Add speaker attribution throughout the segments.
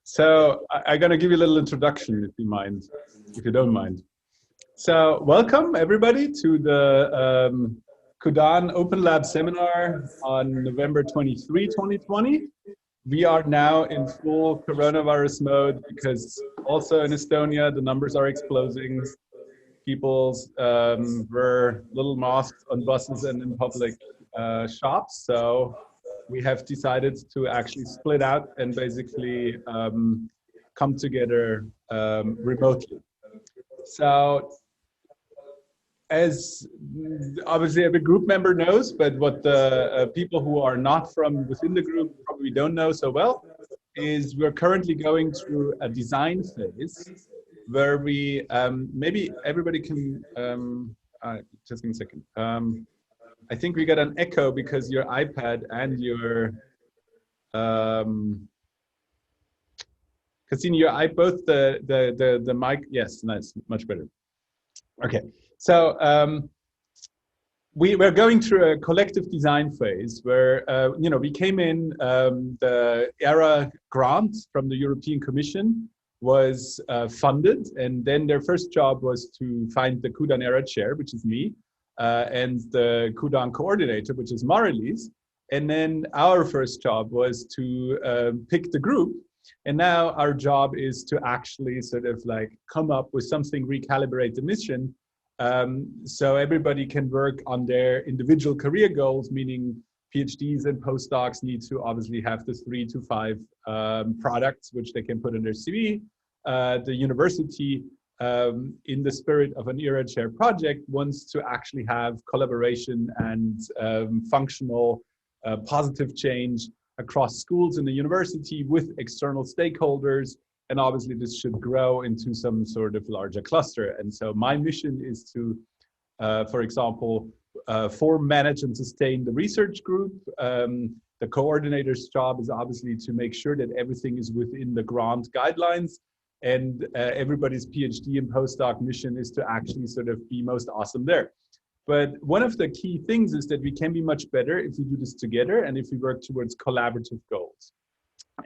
Speaker 1: I'm going to give you a little introduction, if you don't mind. So welcome everybody to the CUDAN Open Lab Seminar on November 23, 2020. We are now in full coronavirus mode because also in Estonia, the numbers are exploding. People's wear little masks on buses and in public shops. So we have decided to actually split out and basically come together remotely. So as obviously every group member knows, but what the people who are not from within the group probably don't know so well, is we're currently going through a design phase where we, maybe everybody can, just give me a second. I think we got an echo because your iPad and your, Cassini, your both the mic, yes, nice, much better. Okay, so we're going through a collective design phase where, we came in, the ERA grant from the European Commission was funded, and then their first job was to find the CUDAN ERA chair, which is me, and the CUDAN coordinator, which is Marilis. And then our first job was to pick the group. And now our job is to actually sort of like come up with something, recalibrate the mission, so everybody can work on their individual career goals, meaning PhDs and postdocs need to obviously have the 3 to 5 products which they can put in their CV. The university, in the spirit of an ERA chair project, wants to actually have collaboration and functional positive change across schools in the university with external stakeholders. And obviously this should grow into some sort of larger cluster. And so my mission is to, for example, form, manage and sustain the research group. The coordinator's job is obviously to make sure that everything is within the grant guidelines. And everybody's PhD and postdoc mission is to actually sort of be most awesome there. But one of the key things is that we can be much better if we do this together and if we work towards collaborative goals.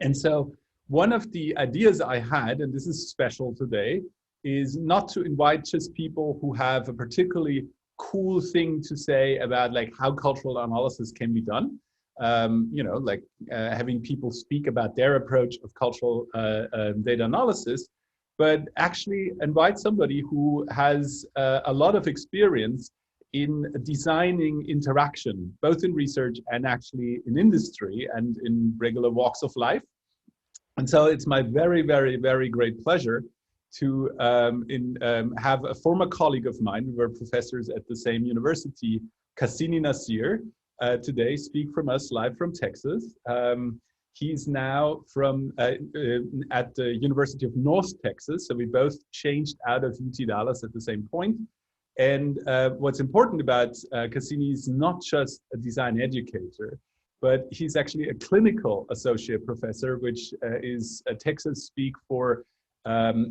Speaker 1: And so one of the ideas I had, and this is special today, is not to invite just people who have a particularly cool thing to say about like how cultural analysis can be done. Having people speak about their approach of cultural data analysis, but actually invite somebody who has a lot of experience in designing interaction, both in research and actually in industry and in regular walks of life. And so it's my very, very, very great pleasure to have a former colleague of mine, we were professors at the same university, Cassini Nazir, today speak from us live from Texas. He's now from at the University of North Texas, so we both changed out of UT Dallas at the same point. And what's important about Cassini is not just a design educator, but he's actually a clinical associate professor, which is a Texas speak for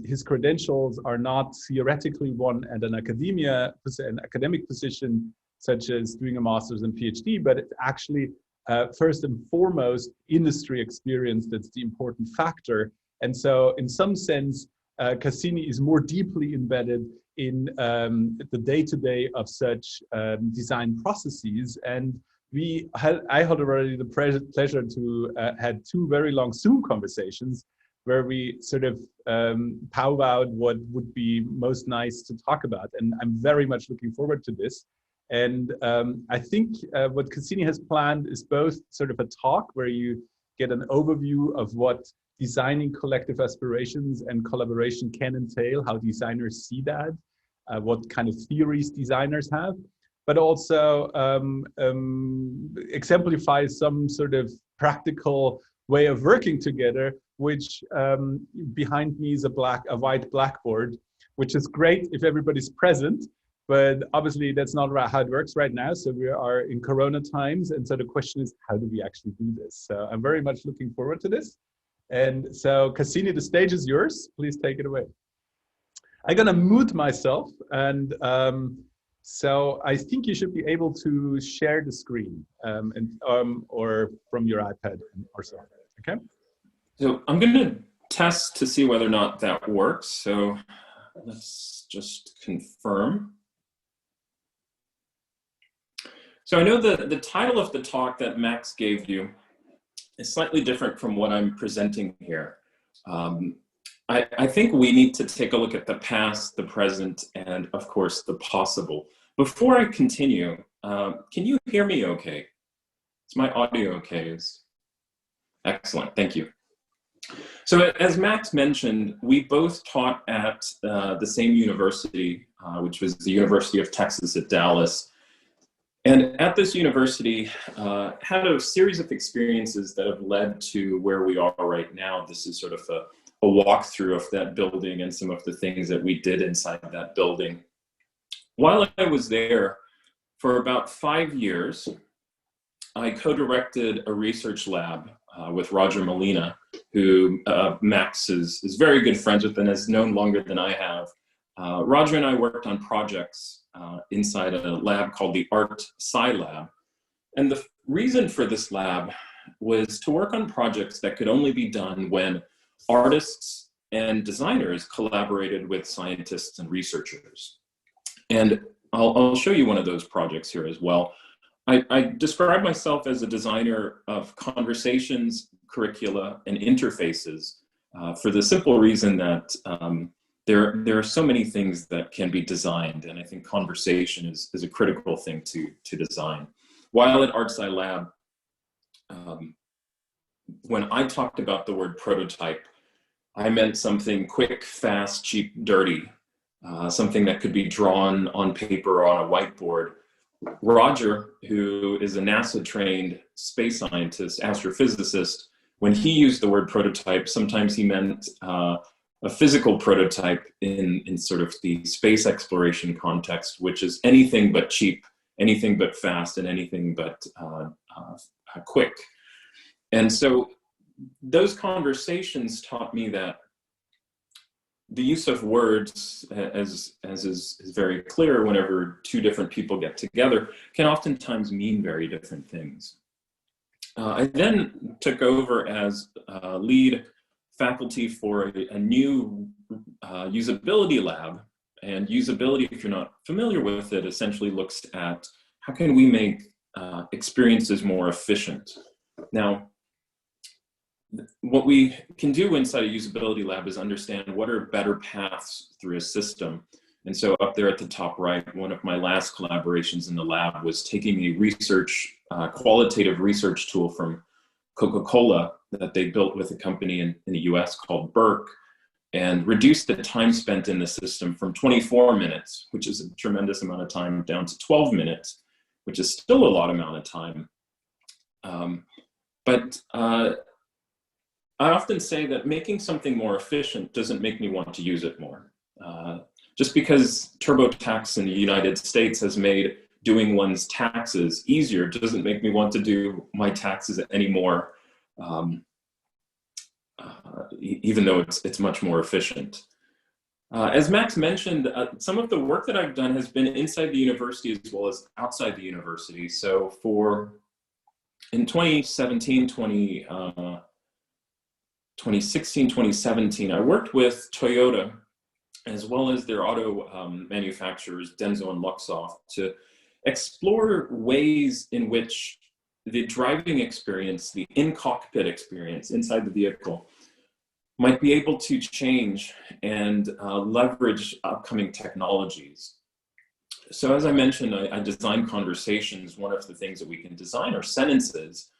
Speaker 1: his credentials are not theoretically won at an academic position, such as doing a master's and PhD, but it's actually first and foremost industry experience that's the important factor. And so in some sense, Cassini is more deeply embedded in the day-to-day of such design processes. And I had already the pleasure to had 2 very long Zoom conversations where we sort of powwowed what would be most nice to talk about. And I'm very much looking forward to this. And I think what Cassini has planned is both sort of a talk where you get an overview of what designing collective aspirations and collaboration can entail, how designers see that, what kind of theories designers have, but also exemplifies some sort of practical way of working together, which behind me is a white blackboard, which is great if everybody's present, but obviously that's not how it works right now. So we are in Corona times. And so the question is, how do we actually do this? So I'm very much looking forward to this. And so Cassini, the stage is yours. Please take it away. I'm gonna mute myself, and so I think you should be able to share the screen or from your iPad or so. Okay.
Speaker 2: So I'm gonna test to see whether or not that works. So let's just confirm. So I know the title of the talk that Max gave you is slightly different from what I'm presenting here. I think we need to take a look at the past, the present, and of course the possible. Before I continue, can you hear me okay? Is my audio okay? Excellent, thank you. So as Max mentioned, we both taught at the same university, which was the University of Texas at Dallas. And at this university, had a series of experiences that have led to where we are right now. This is sort of a walkthrough of that building and some of the things that we did inside that building. While I was there for about 5 years, I co-directed a research lab with Roger Molina, who Max is very good friends with and has known longer than I have. Roger and I worked on projects inside a lab called the Art Sci Lab. And the reason for this lab was to work on projects that could only be done when artists and designers collaborated with scientists and researchers. And I'll show you one of those projects here as well. I describe myself as a designer of conversations, curricula, and interfaces for the simple reason that there are so many things that can be designed, and I think conversation is a critical thing to design. While at ArtSci Lab, when I talked about the word prototype, I meant something quick, fast, cheap, dirty, something that could be drawn on paper or on a whiteboard. Roger, who is a NASA-trained space scientist, astrophysicist, when he used the word prototype, sometimes he meant a physical prototype in sort of the space exploration context, which is anything but cheap, anything but fast, and anything but quick. And so those conversations taught me that the use of words, as is very clear whenever two different people get together, can oftentimes mean very different things. I then took over as lead faculty for a new usability lab. And usability, if you're not familiar with it, essentially looks at how can we make experiences more efficient. Now, what we can do inside a usability lab is understand what are better paths through a system. And so up there at the top right, one of my last collaborations in the lab was taking a research, qualitative research tool from Coca-Cola that they built with a company in the US called Burke, and reduced the time spent in the system from 24 minutes, which is a tremendous amount of time, down to 12 minutes, which is still a lot amount of time. But I often say that making something more efficient doesn't make me want to use it more. Just because TurboTax in the United States has made doing one's taxes easier doesn't make me want to do my taxes anymore, even though it's much more efficient. As Max mentioned, some of the work that I've done has been inside the university as well as outside the university. So in 2016, 2017, I worked with Toyota as well as their auto manufacturers, Denso and Luxoft, to explore ways in which the driving experience, the in-cockpit experience inside the vehicle, might be able to change and leverage upcoming technologies. So as I mentioned, I design conversations. One of the things that we can design are sentences.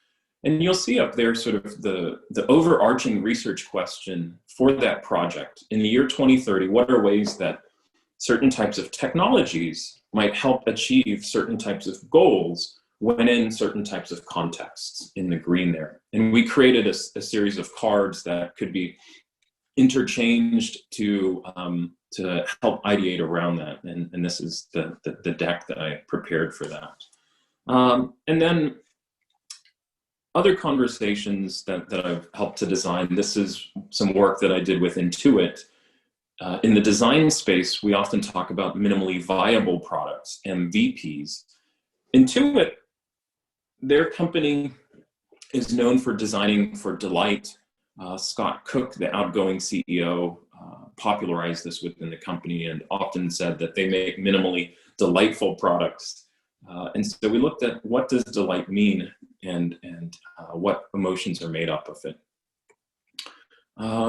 Speaker 2: And you'll see up there sort of the overarching research question for that project. In the year 2030, what are ways that certain types of technologies might help achieve certain types of goals when in certain types of contexts, in the green there. And we created a series of cards that could be interchanged to help ideate around that. And this is the deck that I prepared for that. And then other conversations that I've helped to design, this is some work that I did with Intuit. In the design space, we often talk about minimally viable products, MVPs. Intuit, their company is known for designing for delight, Scott Cook, the outgoing CEO, popularized this within the company and often said that they make minimally delightful products. And so we looked at what does delight mean and what emotions are made up of it.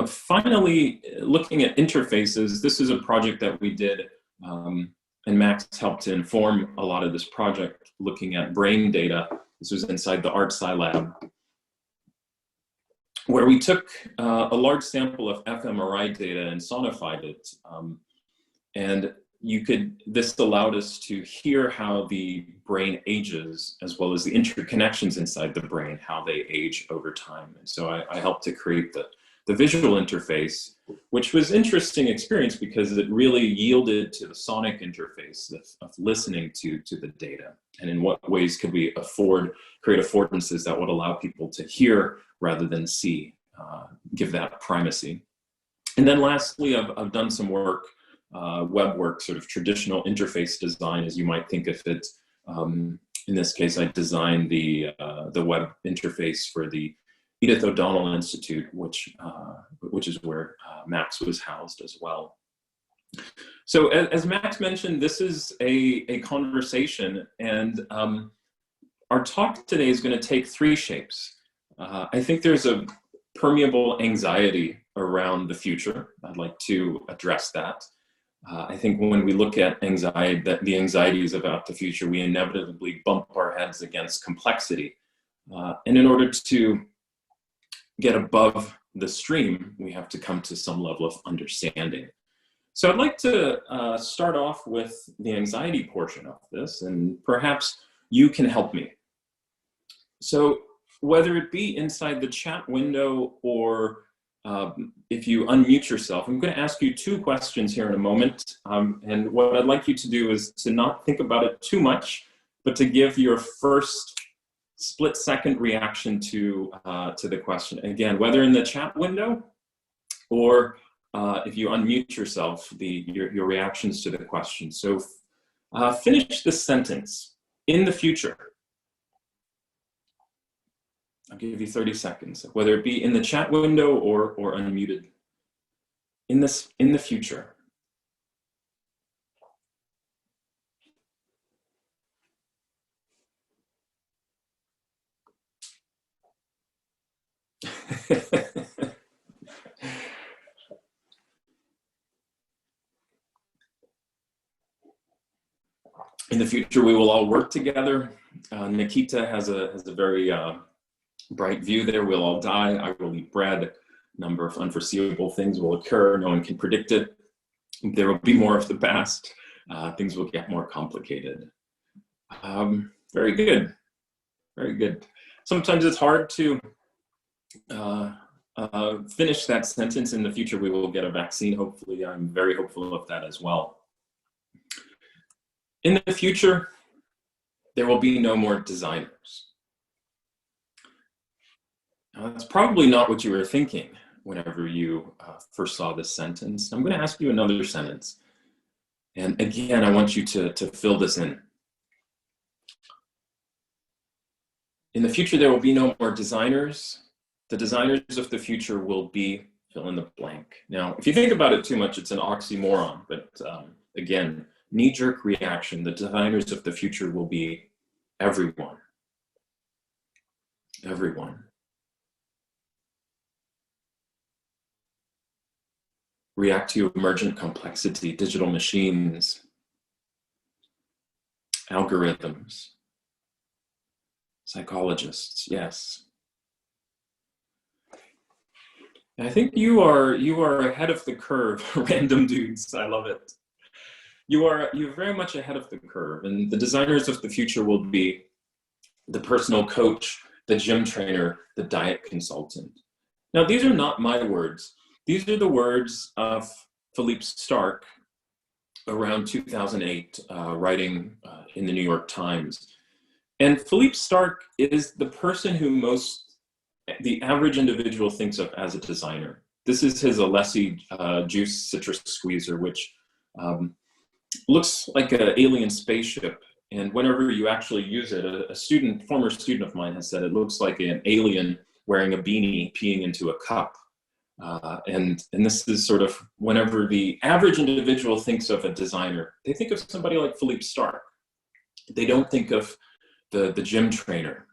Speaker 2: Finally, looking at interfaces, this is a project that we did, and Max helped to inform a lot of this project, looking at brain data. This was inside the ArtSci lab, where we took a large sample of fMRI data and sonified it. And this allowed us to hear how the brain ages, as well as the interconnections inside the brain, how they age over time. And so I helped to create the visual interface, which was an interesting experience because it really yielded to the sonic interface of listening to the data. And in what ways could we create affordances that would allow people to hear rather than see, give that primacy. And then lastly, I've done some work, web work, sort of traditional interface design, as you might think of it. In this case, I designed the web interface for the Edith O'Donnell Institute, which is where Max was housed as well. So as Max mentioned, this is a conversation, and our talk today is going to take three shapes. I think there's a permeable anxiety around the future. I'd like to address that. I think when we look at anxiety, the anxieties about the future, we inevitably bump our heads against complexity. And in order to get above the stream, we have to come to some level of understanding. So I'd like to start off with the anxiety portion of this, and perhaps you can help me. So whether it be inside the chat window or if you unmute yourself, I'm going to ask you two questions here in a moment. And what I'd like you to do is to not think about it too much, but to give your first split-second reaction to the question. Again, whether in the chat window or if you unmute yourself, your reactions to the question. So finish this sentence. In the future. I'll give you 30 seconds, whether it be in the chat window or unmuted. In the future. In the future, we will all work together. Nikita has a very bright view there. We'll all die. I will eat bread. A number of unforeseeable things will occur. No one can predict it. There will be more of the past. Things will get more complicated. Very good. Very good. Sometimes it's hard to finish that sentence. In the future, we will get a vaccine. Hopefully, I'm very hopeful of that as well. In the future, there will be no more designers. Now, that's probably not what you were thinking whenever you first saw this sentence. I'm going to ask you another sentence. And again, I want you to fill this in. In the future, there will be no more designers. The designers of the future will be fill in the blank. Now, if you think about it too much, it's an oxymoron. But again, knee-jerk reaction, the designers of the future will be everyone. Everyone. React to emergent complexity, digital machines, algorithms, psychologists, yes. I think you are ahead of the curve, random dudes, I love it. You're very much ahead of the curve, and the designers of the future will be the personal coach, the gym trainer, the diet consultant. Now, these are not my words. These are the words of Philippe Starck around 2008, writing in the New York Times. And Philippe Starck is the person who the average individual thinks of as a designer. This is his Alessi juice citrus squeezer, which looks like an alien spaceship. And whenever you actually use it, a former student of mine has said it looks like an alien wearing a beanie, peeing into a cup. And this is sort of whenever the average individual thinks of a designer, they think of somebody like Philippe Starck. They don't think of the gym trainer.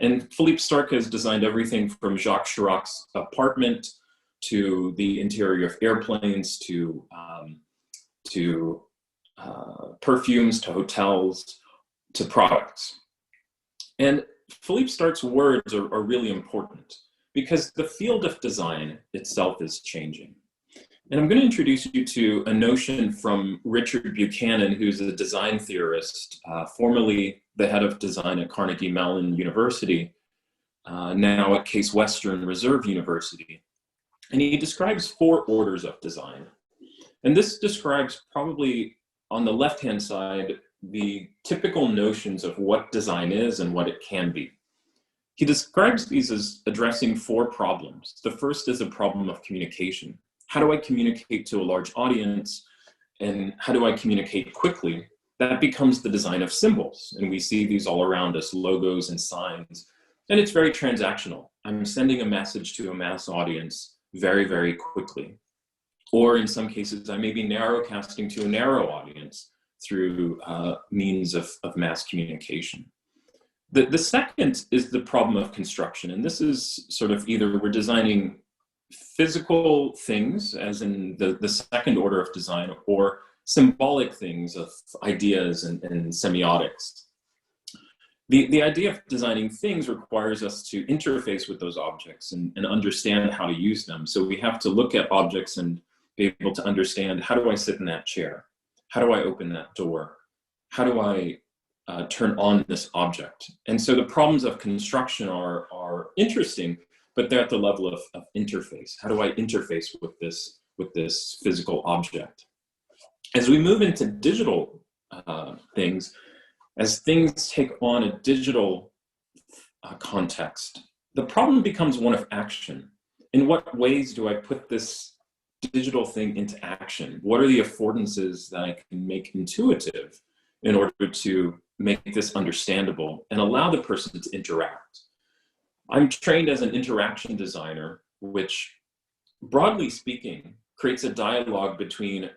Speaker 2: And Philippe Starck has designed everything from Jacques Chirac's apartment to the interior of airplanes to perfumes to hotels to products. And Philippe Starck's words are really important because the field of design itself is changing. And I'm going to introduce you to a notion from Richard Buchanan, who's a design theorist, formerly the head of design at Carnegie Mellon University, now at Case Western Reserve University. And he describes 4 orders of design. And this describes probably on the left-hand side, the typical notions of what design is and what it can be. He describes these as addressing 4 problems. The first is a problem of communication. How do I communicate to a large audience? And how do I communicate quickly? That becomes the design of symbols. And we see these all around us, logos and signs. And it's very transactional. I'm sending a message to a mass audience very, very quickly. Or in some cases, I may be narrowcasting to a narrow audience through means of mass communication. The second is the problem of construction. And this is sort of either we're designing physical things, as in the second order of design, or symbolic things of ideas and semiotics. The idea of designing things requires us to interface with those objects and understand how to use them. So we have to look at objects and be able to understand, how do I sit in that chair? How do I open that door? How do I turn on this object? And so the problems of construction are interesting, but they're at the level of interface. How do I interface with this physical object? As we move into digital things, as things take on a digital context, the problem becomes one of action. In what ways do I put this digital thing into action? What are the affordances that I can make intuitive in order to make this understandable and allow the person to interact? I'm trained as an interaction designer, which broadly speaking creates a dialogue between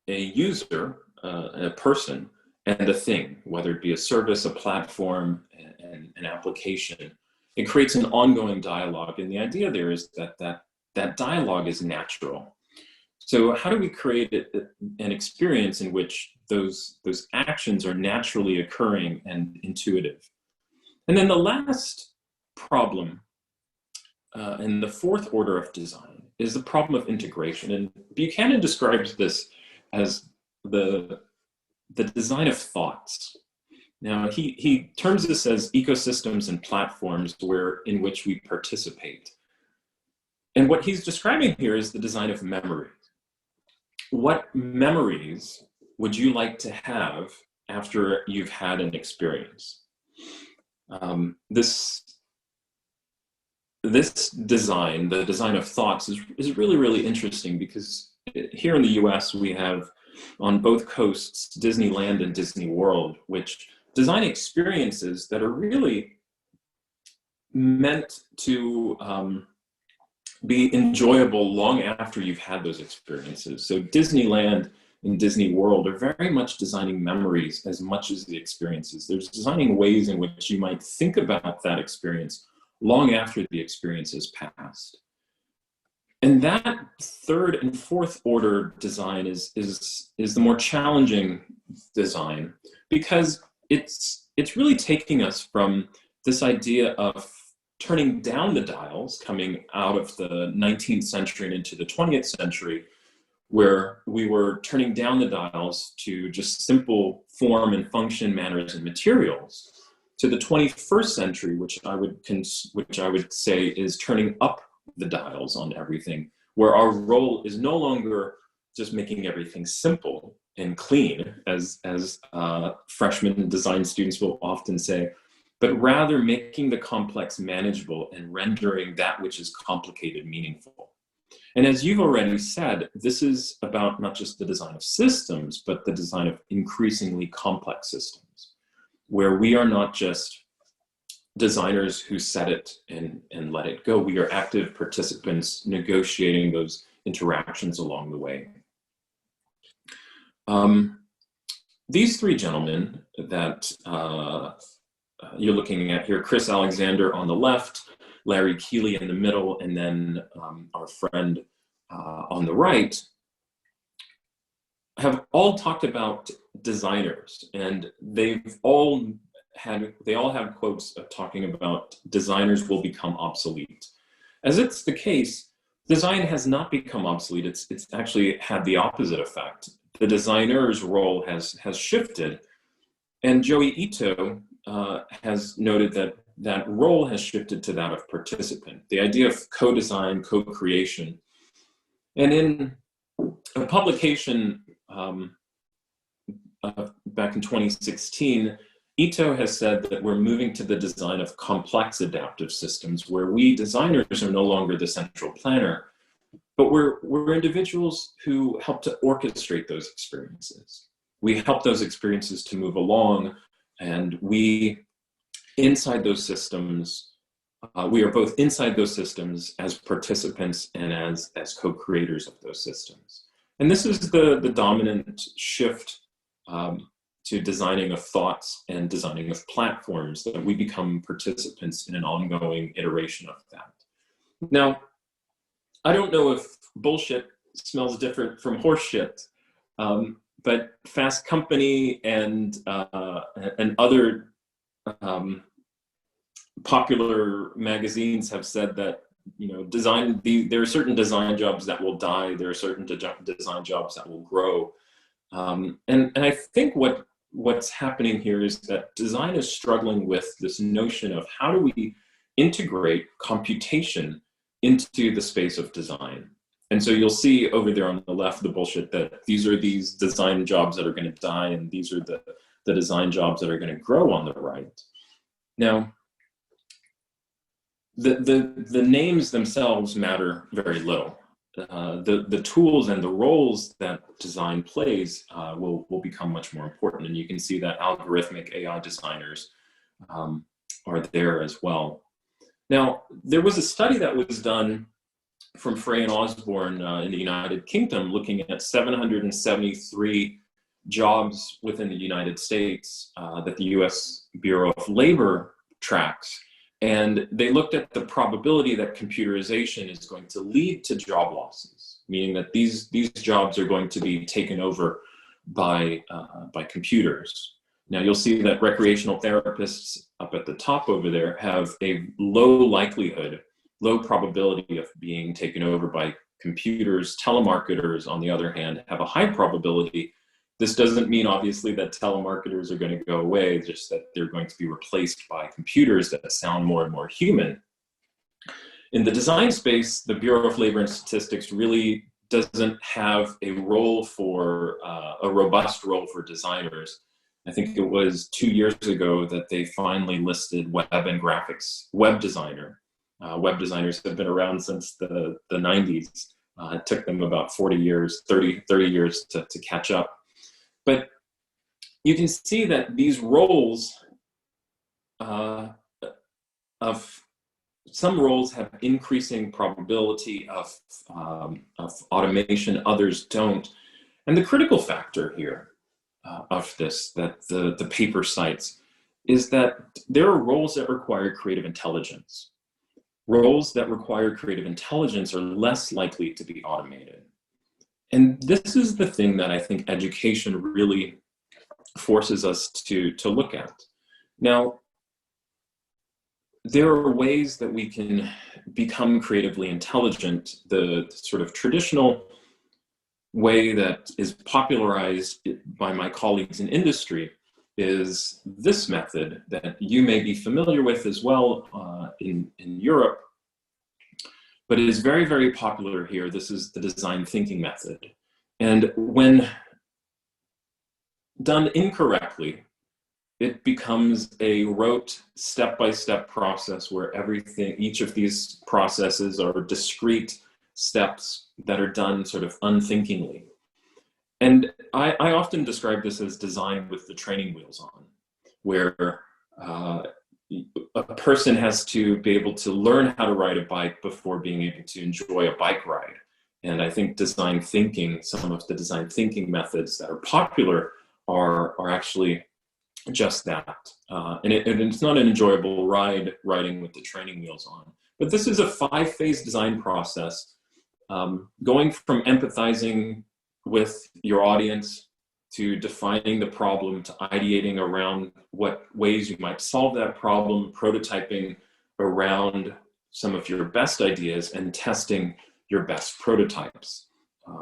Speaker 2: a user, a person, and a thing, whether it be a service, a platform, an application. It creates an ongoing dialogue. And the idea there is that dialogue is natural. So how do we create an experience in which those actions are naturally occurring and intuitive? And then the last problem, and the fourth order of design, is the problem of integration. And Buchanan describes this as the design of thoughts. Now, he terms this as ecosystems and platforms in which we participate. And what he's describing here is the design of memories. What memories would you like to have after you've had an experience? This design, the design of thoughts, is really, really interesting because here in the US, we have on both coasts, Disneyland and Disney World, which design experiences that are really meant to be enjoyable long after you've had those experiences. So Disneyland and Disney World are very much designing memories as much as the experiences. They're designing ways in which you might think about that experience long after the experience has passed. And that third and fourth order design is the more challenging design, because it's really taking us from this idea of turning down the dials coming out of the 19th century and into the 20th century, where we were turning down the dials to just simple form and function, manners and materials, to the 21st century, which I would say is turning up the dials on everything, where our role is no longer just making everything simple and clean, as freshman design students will often say, but rather making the complex manageable and rendering that which is complicated meaningful. And as you've already said, this is about not just the design of systems, but the design of increasingly complex systems, where we are not just designers who set it and let it go. We are active participants negotiating those interactions along the way. These three gentlemen that you're looking at here, Chris Alexander on the left, Larry Keeley in the middle, and then our friend on the right, have all talked about designers, and they all have quotes of talking about designers will become obsolete. As it's the case, design has not become obsolete. It's actually had the opposite effect. The designer's role has shifted, and Joey Ito has noted that role has shifted to that of participant. The idea of co-design, co-creation, and in a publication back in 2016, Ito has said that we're moving to the design of complex adaptive systems where we designers are no longer the central planner, but we're individuals who help to orchestrate those experiences. We help those experiences to move along, and we, inside those systems, we are both inside those systems as participants and as co-creators of those systems. And this is the dominant shift to designing of thoughts and designing of platforms, that we become participants in an ongoing iteration of that. Now, I don't know if bullshit smells different from horse shit, but Fast Company and other popular magazines have said that, you know, there are certain design jobs that will die, there are certain design jobs that will grow. And I think what's happening here is that design is struggling with this notion of how do we integrate computation into the space of design. And so you'll see over there on the left the bullshit that these are these design jobs that are going to die, and these are the design jobs that are going to grow on the right. Now, the names themselves matter very little. The tools and the roles that design plays will become much more important. And you can see that algorithmic AI designers are there as well. Now, there was a study that was done from Frey and Osborne in the United Kingdom, looking at 773 jobs within the United States that the US Bureau of Labor tracks. And they looked at the probability that computerization is going to lead to job losses, meaning that these jobs are going to be taken over by computers. Now, you'll see that recreational therapists up at the top over there have a low likelihood, low probability of being taken over by computers. Telemarketers, on the other hand, have a high probability. This doesn't mean, obviously, that telemarketers are going to go away, just that they're going to be replaced by computers that sound more and more human. In the design space, the Bureau of Labor and Statistics really doesn't have a role for, a robust role for designers. I think it was 2 years ago that they finally listed web and graphics web designer. Web designers have been around since the 90s. It took them about 40 years, 30 years to catch up. But you can see that these roles of some roles have increasing probability of automation, others don't. And the critical factor here of this, that the paper cites, is that there are roles that require creative intelligence. Roles that require creative intelligence are less likely to be automated. And this is the thing that I think education really forces us to look at. Now, there are ways that we can become creatively intelligent. The sort of traditional way that is popularized by my colleagues in industry is this method that you may be familiar with as well in Europe, but it is very, very popular here. This is the design thinking method. And when done incorrectly, it becomes a rote step-by-step process where each of these processes are discrete steps that are done sort of unthinkingly. And I often describe this as design with the training wheels on, where a person has to be able to learn how to ride a bike before being able to enjoy a bike ride. And I think design thinking, some of the design thinking methods that are popular are actually just that. And it's not an enjoyable ride riding with the training wheels on. But this is a 5-phase design process, going from empathizing with your audience to defining the problem, to ideating around what ways you might solve that problem, prototyping around some of your best ideas, and testing your best prototypes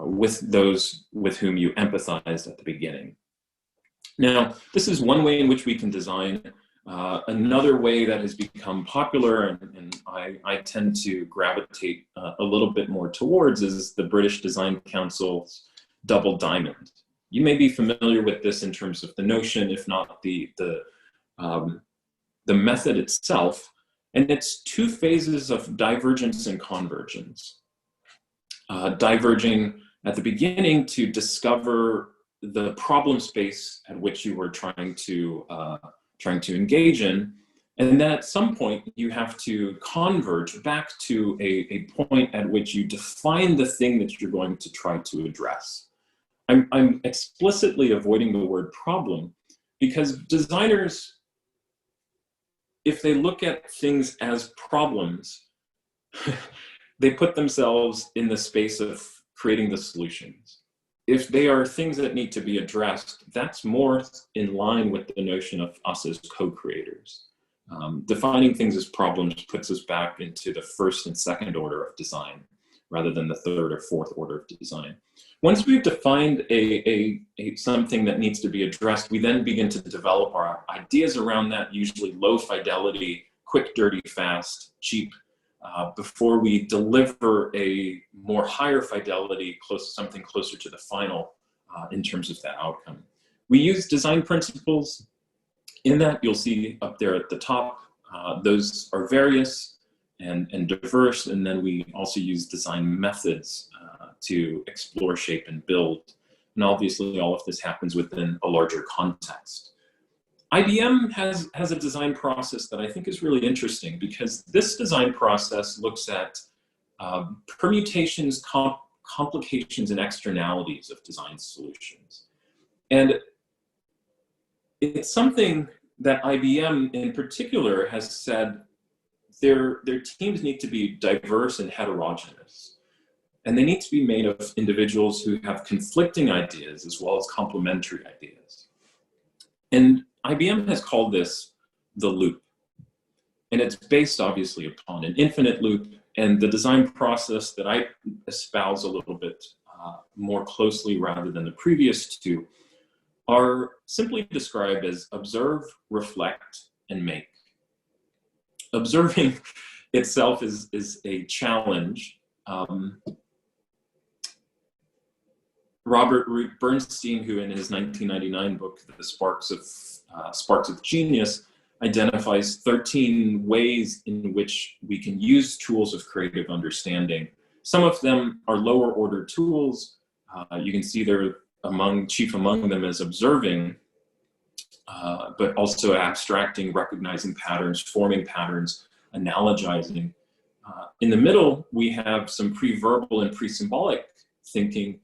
Speaker 2: with those with whom you empathized at the beginning. Now, this is one way in which we can design. Another way that has become popular, and I tend to gravitate a little bit more towards, is the British Design Council's double diamond. You may be familiar with this in terms of the notion, if not the method itself. And it's 2 phases of divergence and convergence. Diverging at the beginning to discover the problem space at which you were trying to engage in, and then at some point you have to converge back to a point at which you define the thing that you're going to try to address. I'm explicitly avoiding the word problem because designers, if they look at things as problems, they put themselves in the space of creating the solutions. If they are things that need to be addressed, that's more in line with the notion of us as co-creators. Defining things as problems puts us back into the first and second order of design, rather than the third or fourth order of design. Once we've defined something that needs to be addressed, we then begin to develop our ideas around that, usually low fidelity, quick, dirty, fast, cheap, before we deliver a more higher fidelity, something closer to the final in terms of that outcome. We use design principles. In that, you'll see up there at the top, those are various and diverse, and then we also use design methods to explore, shape, and build. And obviously, all of this happens within a larger context. IBM has a design process that I think is really interesting, because this design process looks at permutations, complications, and externalities of design solutions. And it's something that IBM in particular has said their teams need to be diverse and heterogeneous. And they need to be made of individuals who have conflicting ideas as well as complementary ideas. And IBM has called this the loop. And it's based obviously upon an infinite loop, and the design process that I espouse a little bit more closely rather than the previous two are simply described as observe, reflect, and make. Observing itself is a challenge. Robert Root Bernstein, who in his 1999 book, The Sparks of Genius, identifies 13 ways in which we can use tools of creative understanding. Some of them are lower order tools. You can see they're chief among them is observing, but also abstracting, recognizing patterns, forming patterns, analogizing. In the middle, we have some pre-verbal and pre-symbolic thinking,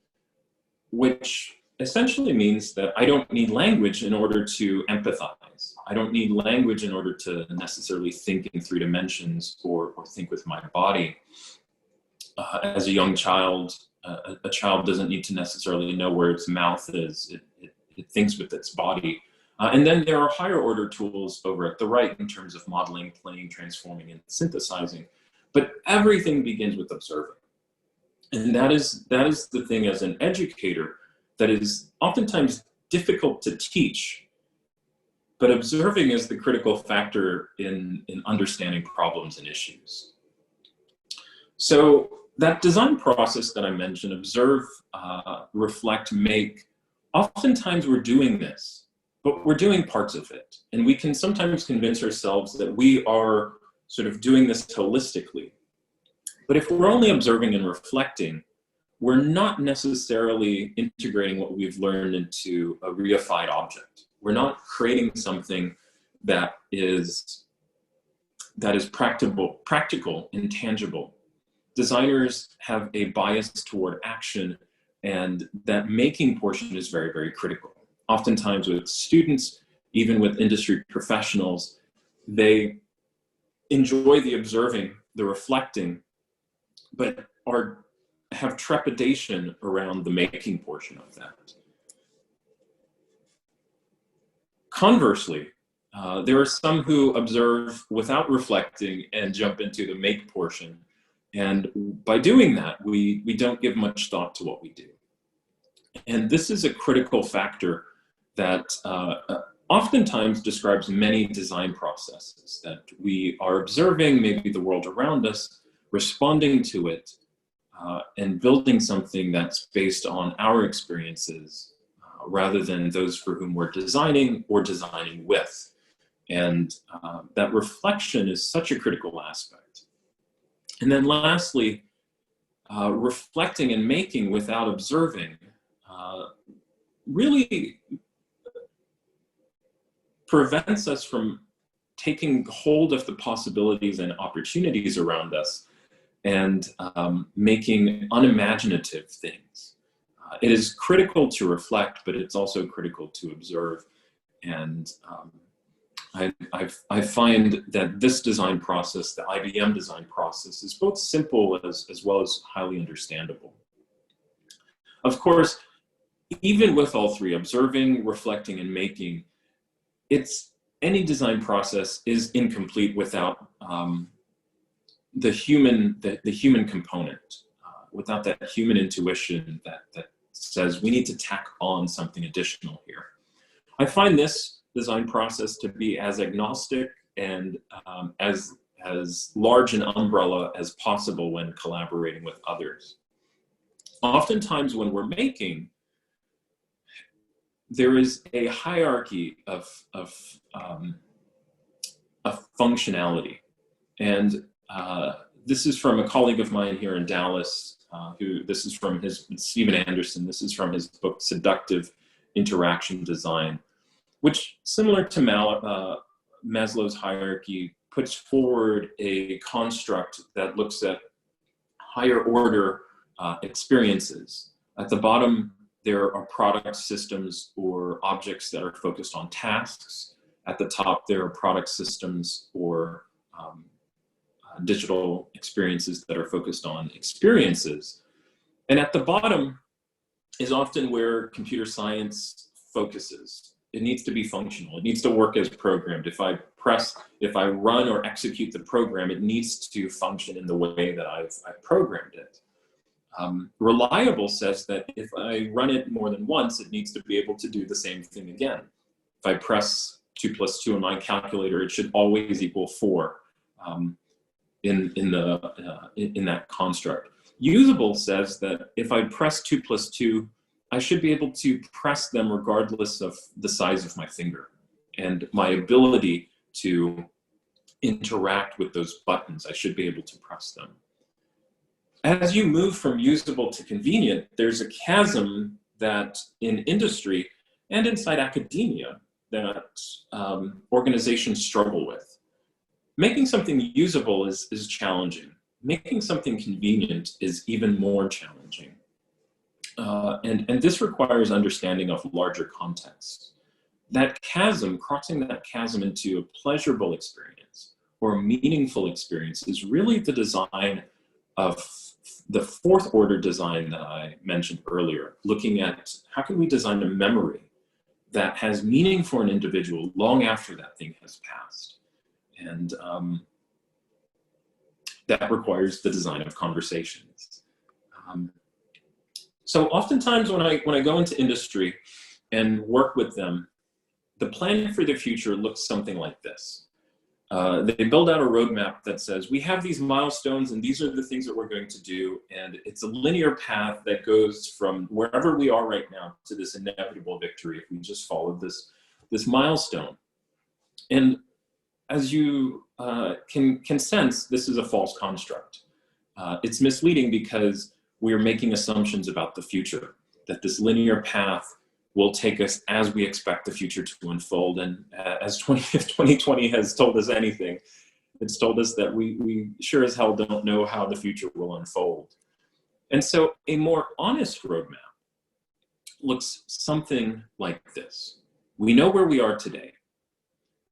Speaker 2: which essentially means that I don't need language in order to empathize. I don't need language in order to necessarily think in 3 dimensions or think with my body. As a young child, a child doesn't need to necessarily know where its mouth is. It thinks with its body. And then there are higher order tools over at the right in terms of modeling, playing, transforming, and synthesizing. But everything begins with observing. And that is the thing as an educator that is oftentimes difficult to teach, but observing is the critical factor in understanding problems and issues. So that design process that I mentioned, observe, reflect, make, oftentimes we're doing this, but we're doing parts of it. And we can sometimes convince ourselves that we are sort of doing this holistically. But if we're only observing and reflecting, we're not necessarily integrating what we've learned into a reified object. We're not creating something that is that is practical and tangible. Designers have a bias toward action, and that making portion is very, very critical. Oftentimes with students, even with industry professionals, they enjoy the observing, the reflecting, but have trepidation around the making portion of that. Conversely, there are some who observe without reflecting and jump into the make portion. And by doing that, we don't give much thought to what we do. And this is a critical factor that oftentimes describes many design processes, that we are observing maybe the world around us, responding to it, and building something that's based on our experiences rather than those for whom we're designing or designing with. And that reflection is such a critical aspect. And then lastly, reflecting and making without observing really prevents us from taking hold of the possibilities and opportunities around us and making unimaginative things. It is critical to reflect, but it's also critical to observe. And I find that this design process, the IBM design process, is both simple as well as highly understandable. Of course, even with all three, observing, reflecting, and making, any design process is incomplete without the human component, without that human intuition that says we need to tack on something additional here. I find this design process to be as agnostic and as large an umbrella as possible when collaborating with others. Oftentimes when we're making, there is a hierarchy of functionality. And this is from a colleague of mine here in Dallas, this is from Stephen Anderson, this is from his book, Seductive Interaction Design, which, similar to Maslow's hierarchy, puts forward a construct that looks at higher order experiences. At the bottom, there are product systems or objects that are focused on tasks. At the top, there are product systems or digital experiences that are focused on experiences. And at the bottom is often where computer science focuses. It needs to be functional. It needs to work as programmed. If I run or execute the program, it needs to function in the way that I've programmed it. Reliable says that if I run it more than once, it needs to be able to do the same thing again. If I press 2 + 2 on my calculator, it should always equal 4 in that construct. Usable says that if I press 2 + 2, I should be able to press them regardless of the size of my finger and my ability to interact with those buttons. I should be able to press them. As you move from usable to convenient, there's a chasm that in industry and inside academia that organizations struggle with. Making something usable is challenging. Making something convenient is even more challenging. And this requires understanding of larger context. That chasm, crossing that chasm into a pleasurable experience or a meaningful experience is really the design of the fourth order design that I mentioned earlier, looking at how can we design a memory that has meaning for an individual long after that thing has passed. And that requires the design of conversations. So oftentimes when I go into industry and work with them, the plan for the future looks something like this. They build out a roadmap that says, we have these milestones and these are the things that we're going to do. And it's a linear path that goes from wherever we are right now to this inevitable victory if we just follow this milestone. And as you can sense, this is a false construct. It's misleading because we are making assumptions about the future, that this linear path will take us as we expect the future to unfold. And as if 2020 has told us anything, It's told us that we sure as hell don't know how the future will unfold. And so a more honest roadmap looks something like this. We know where we are today.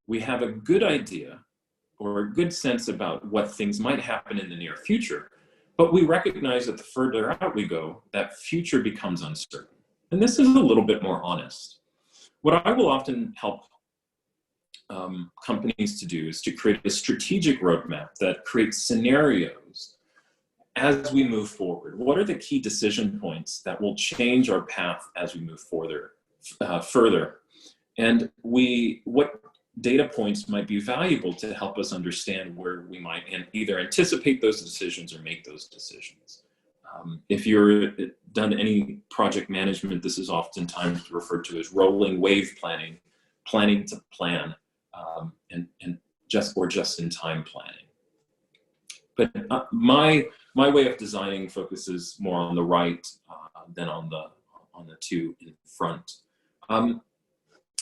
Speaker 2: We have a good idea or a good sense about what things might happen in the near future, but we recognize that the further out we go, that future becomes uncertain. And this is a little bit more honest. What I will often help companies to do is to create a strategic roadmap that creates scenarios as we move forward. What are the key decision points that will change our path as we move further? And what data points might be valuable to help us understand where we might either anticipate those decisions or make those decisions. If you're done any project management, this is oftentimes referred to as rolling wave planning, planning to plan, and just-in-time planning. But my way of designing focuses more on the right than on the two in front.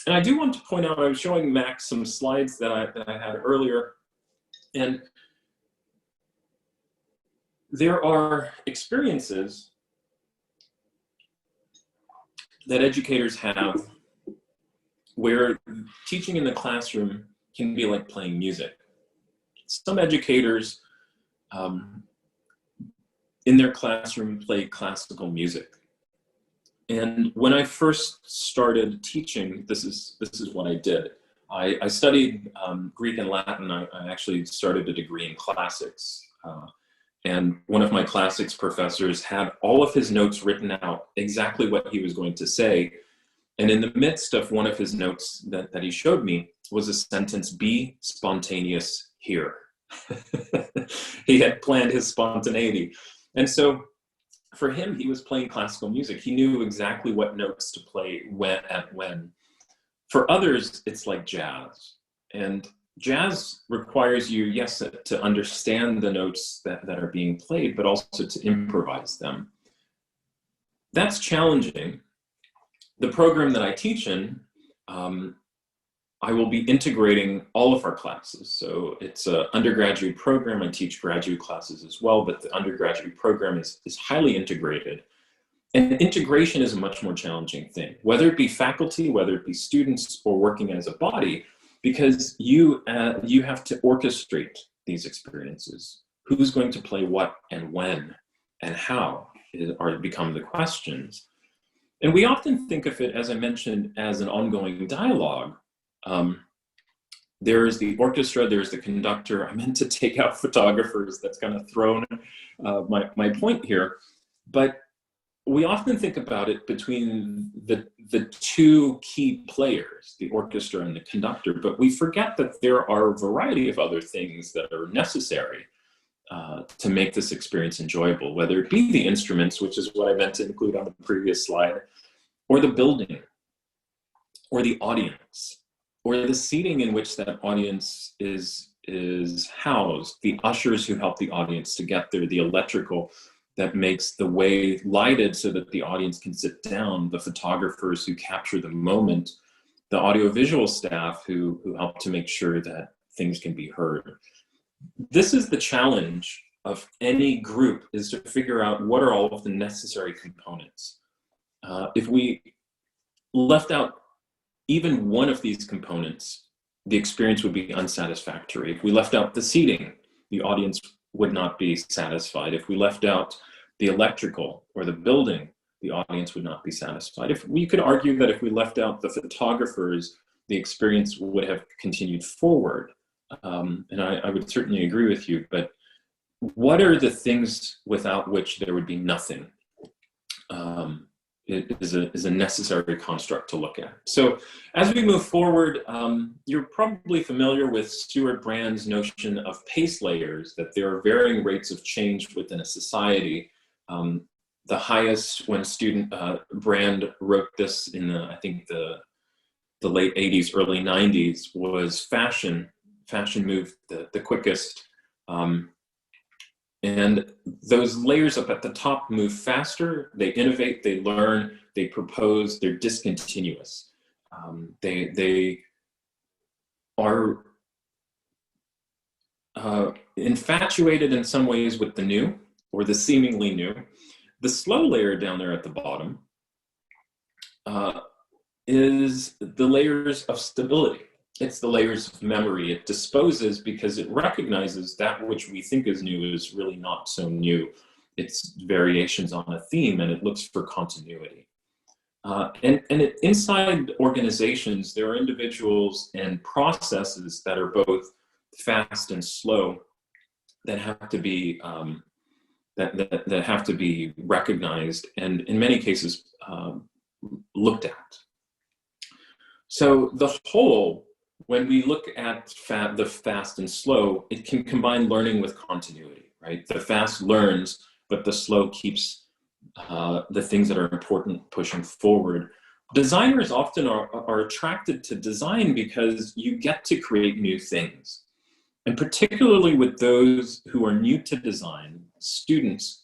Speaker 2: And I do want to point out, I was showing Max some slides that I had earlier, and there are experiences that educators have where teaching in the classroom can be like playing music. Some educators in their classroom play classical music. And when I first started teaching, this is what I did. I studied Greek and Latin. I actually started a degree in classics. And one of my classics professors had all of his notes written out, exactly what he was going to say. And in the midst of one of his notes that he showed me was a sentence, "Be spontaneous here." He had planned his spontaneity. And so for him, he was playing classical music. He knew exactly what notes to play when. For others, it's like jazz. And jazz requires you, yes, to understand the notes that are being played, but also to improvise them. That's challenging. The program that I teach in, I will be integrating all of our classes. So it's an undergraduate program. I teach graduate classes as well, but the undergraduate program is highly integrated. And integration is a much more challenging thing, whether it be faculty, whether it be students, or working as a body, because you have to orchestrate these experiences. Who's going to play what and when and how become the questions. And we often think of it, as I mentioned, as an ongoing dialogue. There is the orchestra, there's the conductor. I meant to take out photographers. That's kind of thrown my point here. But we often think about it between the two key players, the orchestra and the conductor, but we forget that there are a variety of other things that are necessary to make this experience enjoyable, whether it be the instruments, which is what I meant to include on the previous slide, or the building, or the audience, or the seating in which that audience is housed, the ushers who help the audience to get there, the electrical that makes the way lighted so that the audience can sit down, the photographers who capture the moment, the audiovisual staff who help to make sure that things can be heard. This is the challenge of any group, is to figure out what are all of the necessary components. If we left out even one of these components, the experience would be unsatisfactory. If we left out the seating, the audience would not be satisfied. If we left out the electrical or the building, the audience would not be satisfied. If we could argue that if we left out the photographers, the experience would have continued forward. And I would certainly agree with you, but what are the things without which there would be nothing? It is a necessary construct to look at. So as we move forward, you're probably familiar with Stuart Brand's notion of pace layers, that there are varying rates of change within a society. The highest, when Brand wrote this in I think the late 80s, early 90s, was fashion. Fashion moved the quickest. And those layers up at the top move faster, they innovate, they learn, they propose, they're discontinuous. They are infatuated in some ways with the new or the seemingly new. The slow layer down there at the bottom is the layers of stability. It's the layers of memory. It disposes because it recognizes that which we think is new is really not so new. It's variations on a theme, and it looks for continuity. Inside organizations, there are individuals and processes that are both fast and slow that have to be that have to be recognized and in many cases looked at. So the whole, when we look at the fast and slow, it can combine learning with continuity, right? The fast learns, but the slow keeps the things that are important pushing forward. Designers often are attracted to design because you get to create new things. And particularly with those who are new to design, students,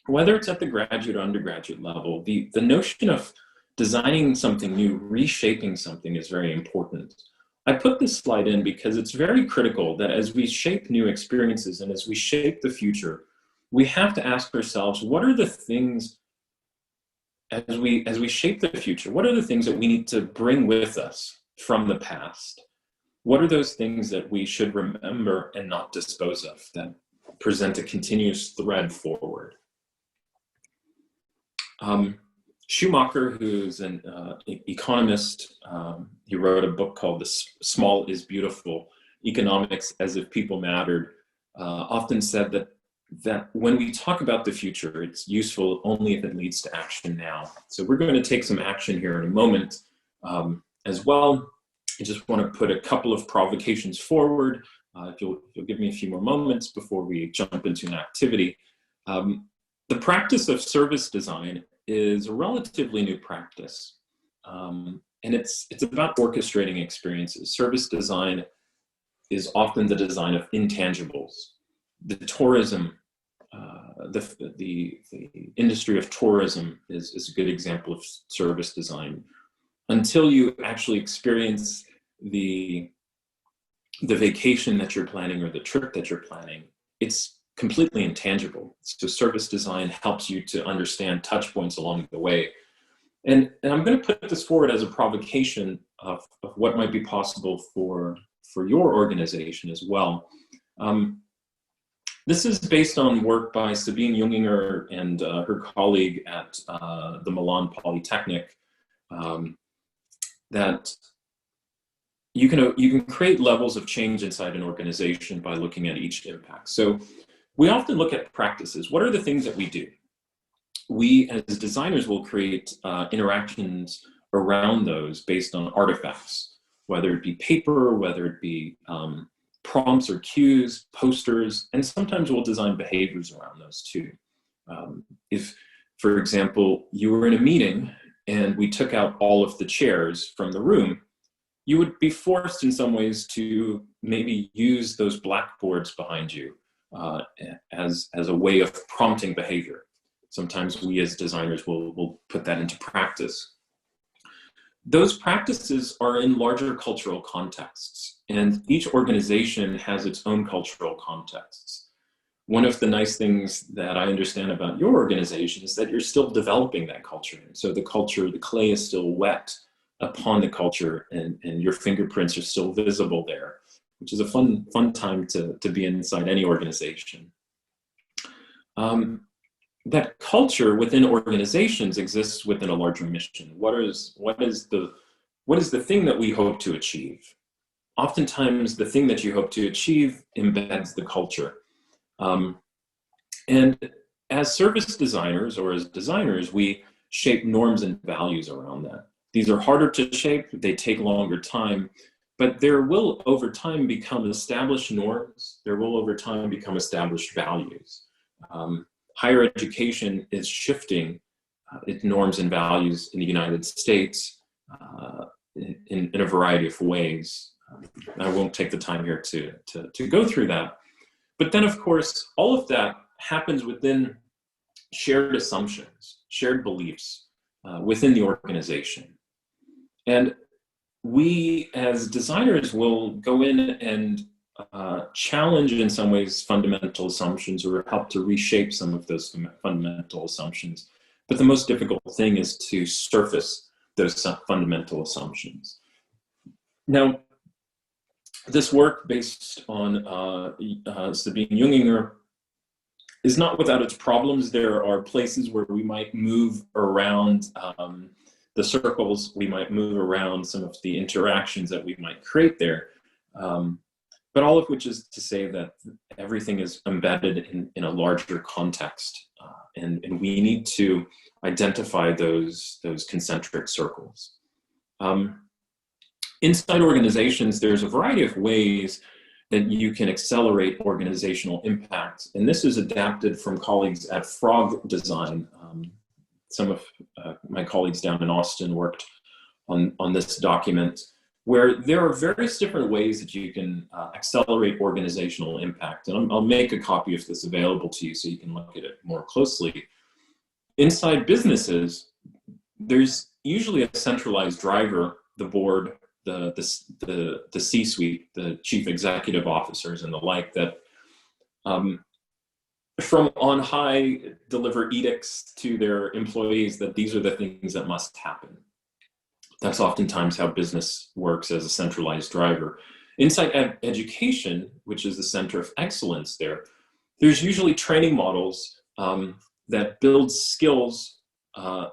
Speaker 2: whether it's at the graduate or undergraduate level, the notion of designing something new, reshaping something is very important. I put this slide in because it's very critical that as we shape new experiences and as we shape the future, we have to ask ourselves, what are the things, as we shape the future, what are the things that we need to bring with us from the past? What are those things that we should remember and not dispose of, that present a continuous thread forward? Schumacher, who's an economist, he wrote a book called "The Small is Beautiful: Economics as if People Mattered," often said that when we talk about the future, it's useful only if it leads to action now. So we're going to take some action here in a moment as well. I just want to put a couple of provocations forward. If you'll give me a few more moments before we jump into an activity. The practice of service design is a relatively new practice. And it's about orchestrating experiences. Service design is often the design of intangibles. The tourism, the industry of tourism is a good example of service design. Until you actually experience the vacation that you're planning or the trip that you're planning, it's completely intangible. So service design helps you to understand touch points along the way. And I'm going to put this forward as a provocation of what might be possible for your organization as well. This is based on work by Sabine Junginger and her colleague at the Milan Polytechnic, that you can create levels of change inside an organization by looking at each impact. So we often look at practices. What are the things that we do? We as designers will create interactions around those based on artifacts, whether it be paper, whether it be prompts or cues, posters, and sometimes we'll design behaviors around those too. If, for example, you were in a meeting and we took out all of the chairs from the room, you would be forced in some ways to maybe use those blackboards behind you as a way of prompting behavior. Sometimes we as designers will put that into practice. Those practices are in larger cultural contexts, and each organization has its own cultural contexts. One of the nice things that I understand about your organization is that you're still developing that culture. And so the clay is still wet upon the culture, and your fingerprints are still visible there, which is a fun time to be inside any organization. That culture within organizations exists within a larger mission. What is the thing that we hope to achieve? Oftentimes, the thing that you hope to achieve embeds the culture. And as service designers or as designers, we shape norms and values around that. These are harder to shape, they take longer time, but there will over time become established norms. There will over time become established values. Higher education is shifting its norms and values in the United States in a variety of ways. I won't take the time here to go through that. But then, of course, all of that happens within shared assumptions, shared beliefs within the organization. And we as designers will go in and challenge in some ways fundamental assumptions or help to reshape some of those fundamental assumptions. But the most difficult thing is to surface those fundamental assumptions. Now, this work based on Sabine Junginger is not without its problems. There are places where we might move around the circles, we might move around some of the interactions that we might create there. But all of which is to say that everything is embedded in a larger context. And we need to identify those concentric circles. Inside organizations, there's a variety of ways that you can accelerate organizational impact. And this is adapted from colleagues at Frog Design. Some of my colleagues down in Austin worked on this document, where there are various different ways that you can accelerate organizational impact. And I'll make a copy of this available to you so you can look at it more closely. Inside businesses, there's usually a centralized driver, the board, the C-suite, the chief executive officers and the like, that from on high deliver edicts to their employees that these are the things that must happen. That's oftentimes how business works as a centralized driver. Inside education, which is the center of excellence there's usually training models that build skills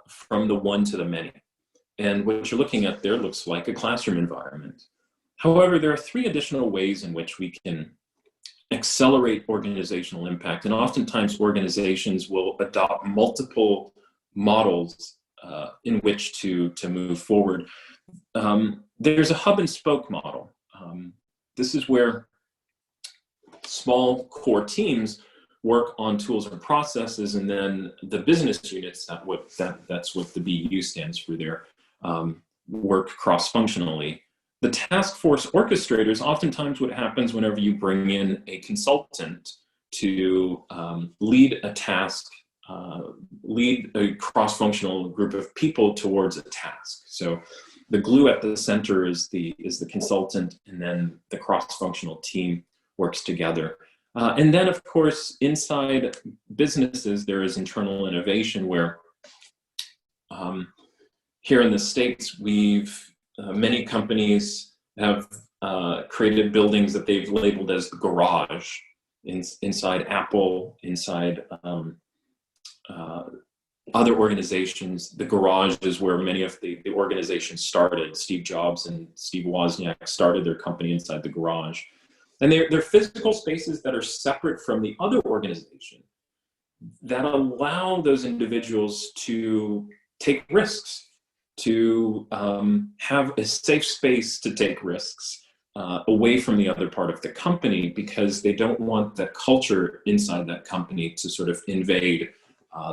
Speaker 2: from the one to the many. And what you're looking at there looks like a classroom environment. However, there are three additional ways in which we can accelerate organizational impact. And oftentimes organizations will adopt multiple models in which to move forward. There's a hub and spoke model. This is where small core teams work on tools and processes, and then the business units, that's what the BU stands for there, work cross-functionally. The task force orchestrators, oftentimes what happens whenever you bring in a consultant to lead a task, lead a cross-functional group of people towards a task. So the glue at the center is the consultant, and then the cross-functional team works together. And then, of course, inside businesses, there is internal innovation where here in the States, many companies have created buildings that they've labeled as the garage. Inside Apple, inside other organizations, the garage is where many of the organizations started. Steve Jobs and Steve Wozniak started their company inside the garage. And they're physical spaces that are separate from the other organization that allow those individuals to take risks, to have a safe space to take risks away from the other part of the company, because they don't want the culture inside that company to sort of invade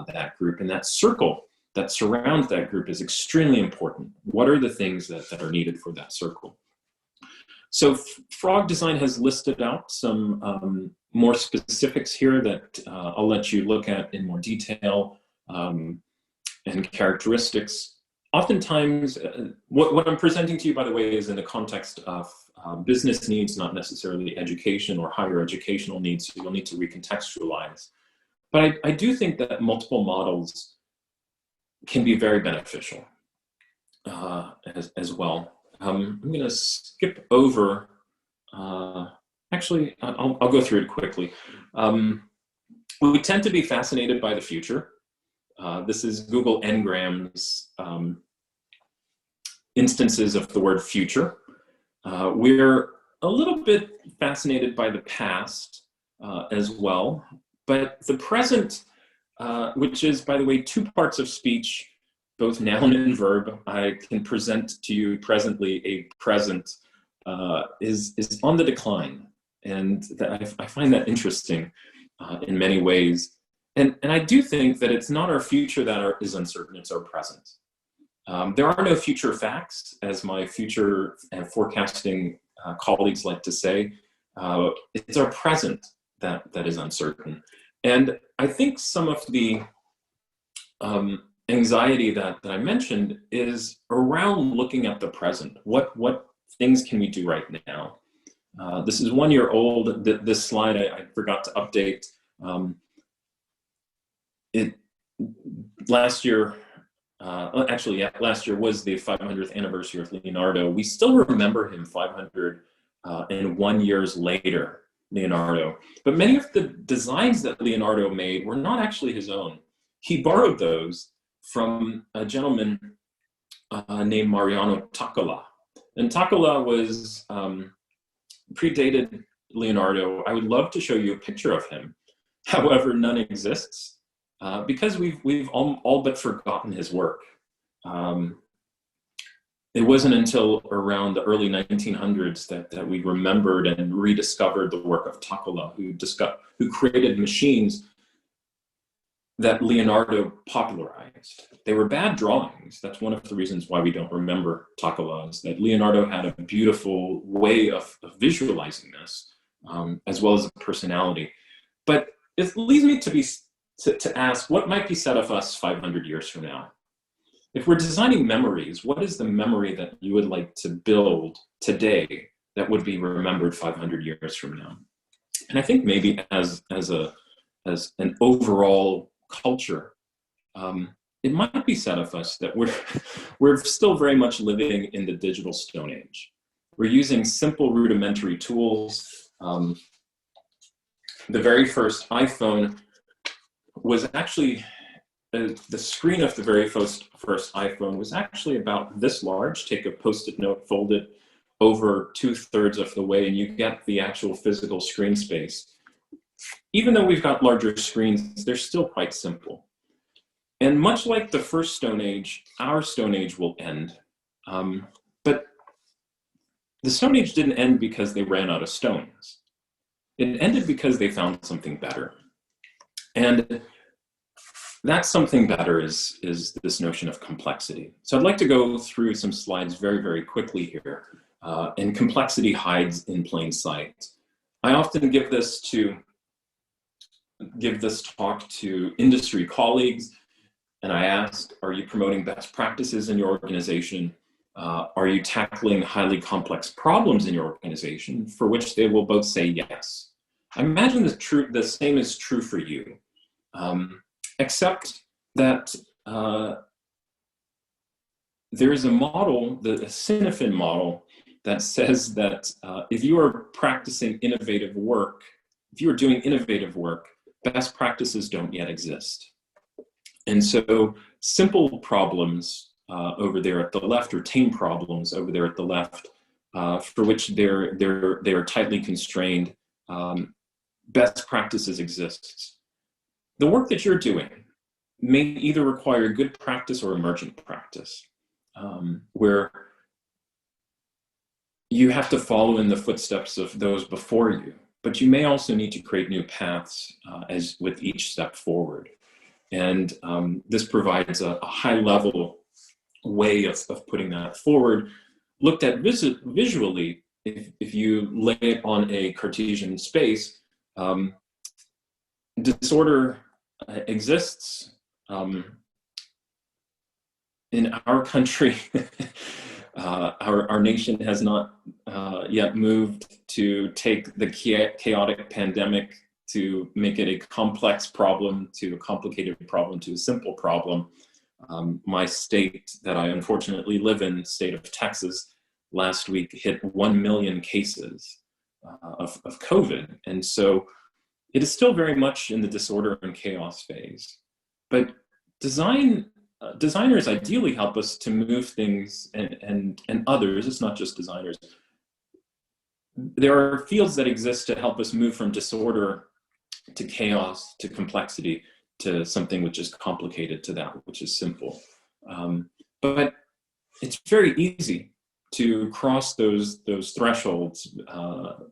Speaker 2: that group. And that circle that surrounds that group is extremely important. What are the things that are needed for that circle? So Frog Design has listed out some more specifics here that I'll let you look at in more detail, and characteristics. Oftentimes, what I'm presenting to you, by the way, is in the context of business needs, not necessarily education or higher educational needs, so you'll need to recontextualize. But I do think that multiple models can be very beneficial as well. I'm going to skip over, actually, I'll go through it quickly. We tend to be fascinated by the future. This is Google Ngram's instances of the word future. We're a little bit fascinated by the past as well, but the present, which is, by the way, two parts of speech, both noun and verb. I can present to you presently a present is on the decline. And I find that interesting in many ways. And I do think that it's not our future that is uncertain, it's our present. There are no future facts, as my future and forecasting colleagues like to say. It's our present that is uncertain. And I think some of the anxiety that I mentioned is around looking at the present. What things can we do right now? This is 1 year old. This slide I forgot to update. Last year was the 500th anniversary of Leonardo. We still remember him 501 years later, Leonardo. But many of the designs that Leonardo made were not actually his own. He borrowed those from a gentleman named Mariano Taccola. And Taccola was predated Leonardo. I would love to show you a picture of him. However, none exists because we've all but forgotten his work. It wasn't until around the early 1900s that we remembered and rediscovered the work of Taccola, who created machines that Leonardo popularized. They were bad drawings. That's one of the reasons why we don't remember Taccola, is that Leonardo had a beautiful way of visualizing this, as well as a personality. But it leads me to ask, what might be said of us 500 years from now? If we're designing memories, what is the memory that you would like to build today that would be remembered 500 years from now? And I think maybe as an overall culture, it might be said of us that we're still very much living in the digital Stone Age. We're using simple rudimentary tools. The very first iPhone was actually, the screen of the very first iPhone was actually about this large. Take a Post-it note, fold it over 2/3 of the way, and you get the actual physical screen space. Even though we've got larger screens, they're still quite simple. And much like the first Stone Age, our Stone Age will end. But the Stone Age didn't end because they ran out of stones. It ended because they found something better. And that something better is this notion of complexity. So I'd like to go through some slides very, very quickly here. And complexity hides in plain sight. I often give this talk to industry colleagues, and I ask, are you promoting best practices in your organization? Are you tackling highly complex problems in your organization? For which they will both say yes. I imagine the same is true for you, except that there is a model, the Sinefin model, that says that if you are practicing innovative work, if you are doing innovative work, best practices don't yet exist. And so simple problems over there at the left, or tame problems over there at the left, for which they're tightly constrained, best practices exist. The work that you're doing may either require good practice or emergent practice, where you have to follow in the footsteps of those before you, but you may also need to create new paths as with each step forward. And this provides a high-level way of putting that forward. Looked at visually, if you lay it on a Cartesian space, disorder exists. In our country, our nation has not yet moved to take the chaotic pandemic to make it a complex problem, to a complicated problem, to a simple problem. My state that I unfortunately live in, the state of Texas, last week hit 1 million cases of COVID. And so it is still very much in the disorder and chaos phase. But designers ideally help us to move things, and others, it's not just designers. There are fields that exist to help us move from disorder to chaos, to complexity, to something which is complicated, to that which is simple. But it's very easy to cross those thresholds,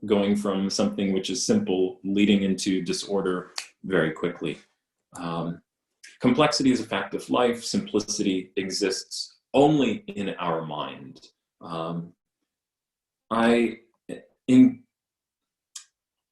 Speaker 2: going from something which is simple, leading into disorder very quickly. Complexity is a fact of life. Simplicity exists only in our mind.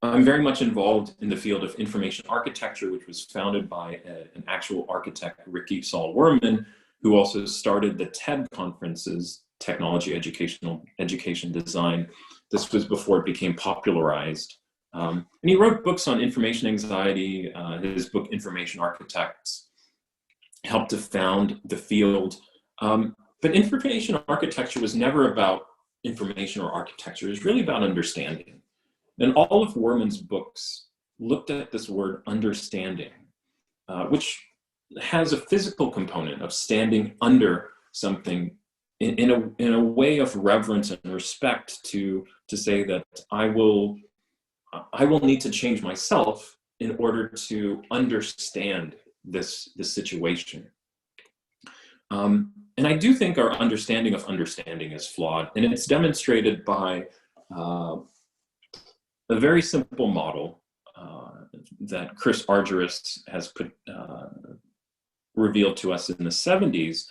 Speaker 2: I'm very much involved in the field of information architecture, which was founded by an actual architect, Ricky Saul-Wurman, who also started the TED conferences, Technology Education Design, This was before it became popularized. And he wrote books on information anxiety. His book, Information Architects, helped to found the field. But information architecture was never about information or architecture. It was really about understanding. And all of Werman's books looked at this word understanding, which has a physical component of standing under something in a way of reverence and respect to say that I will need to change myself in order to understand this situation. And I do think our understanding of understanding is flawed, and it's demonstrated by a very simple model that Chris Argyris has revealed to us in the 70s,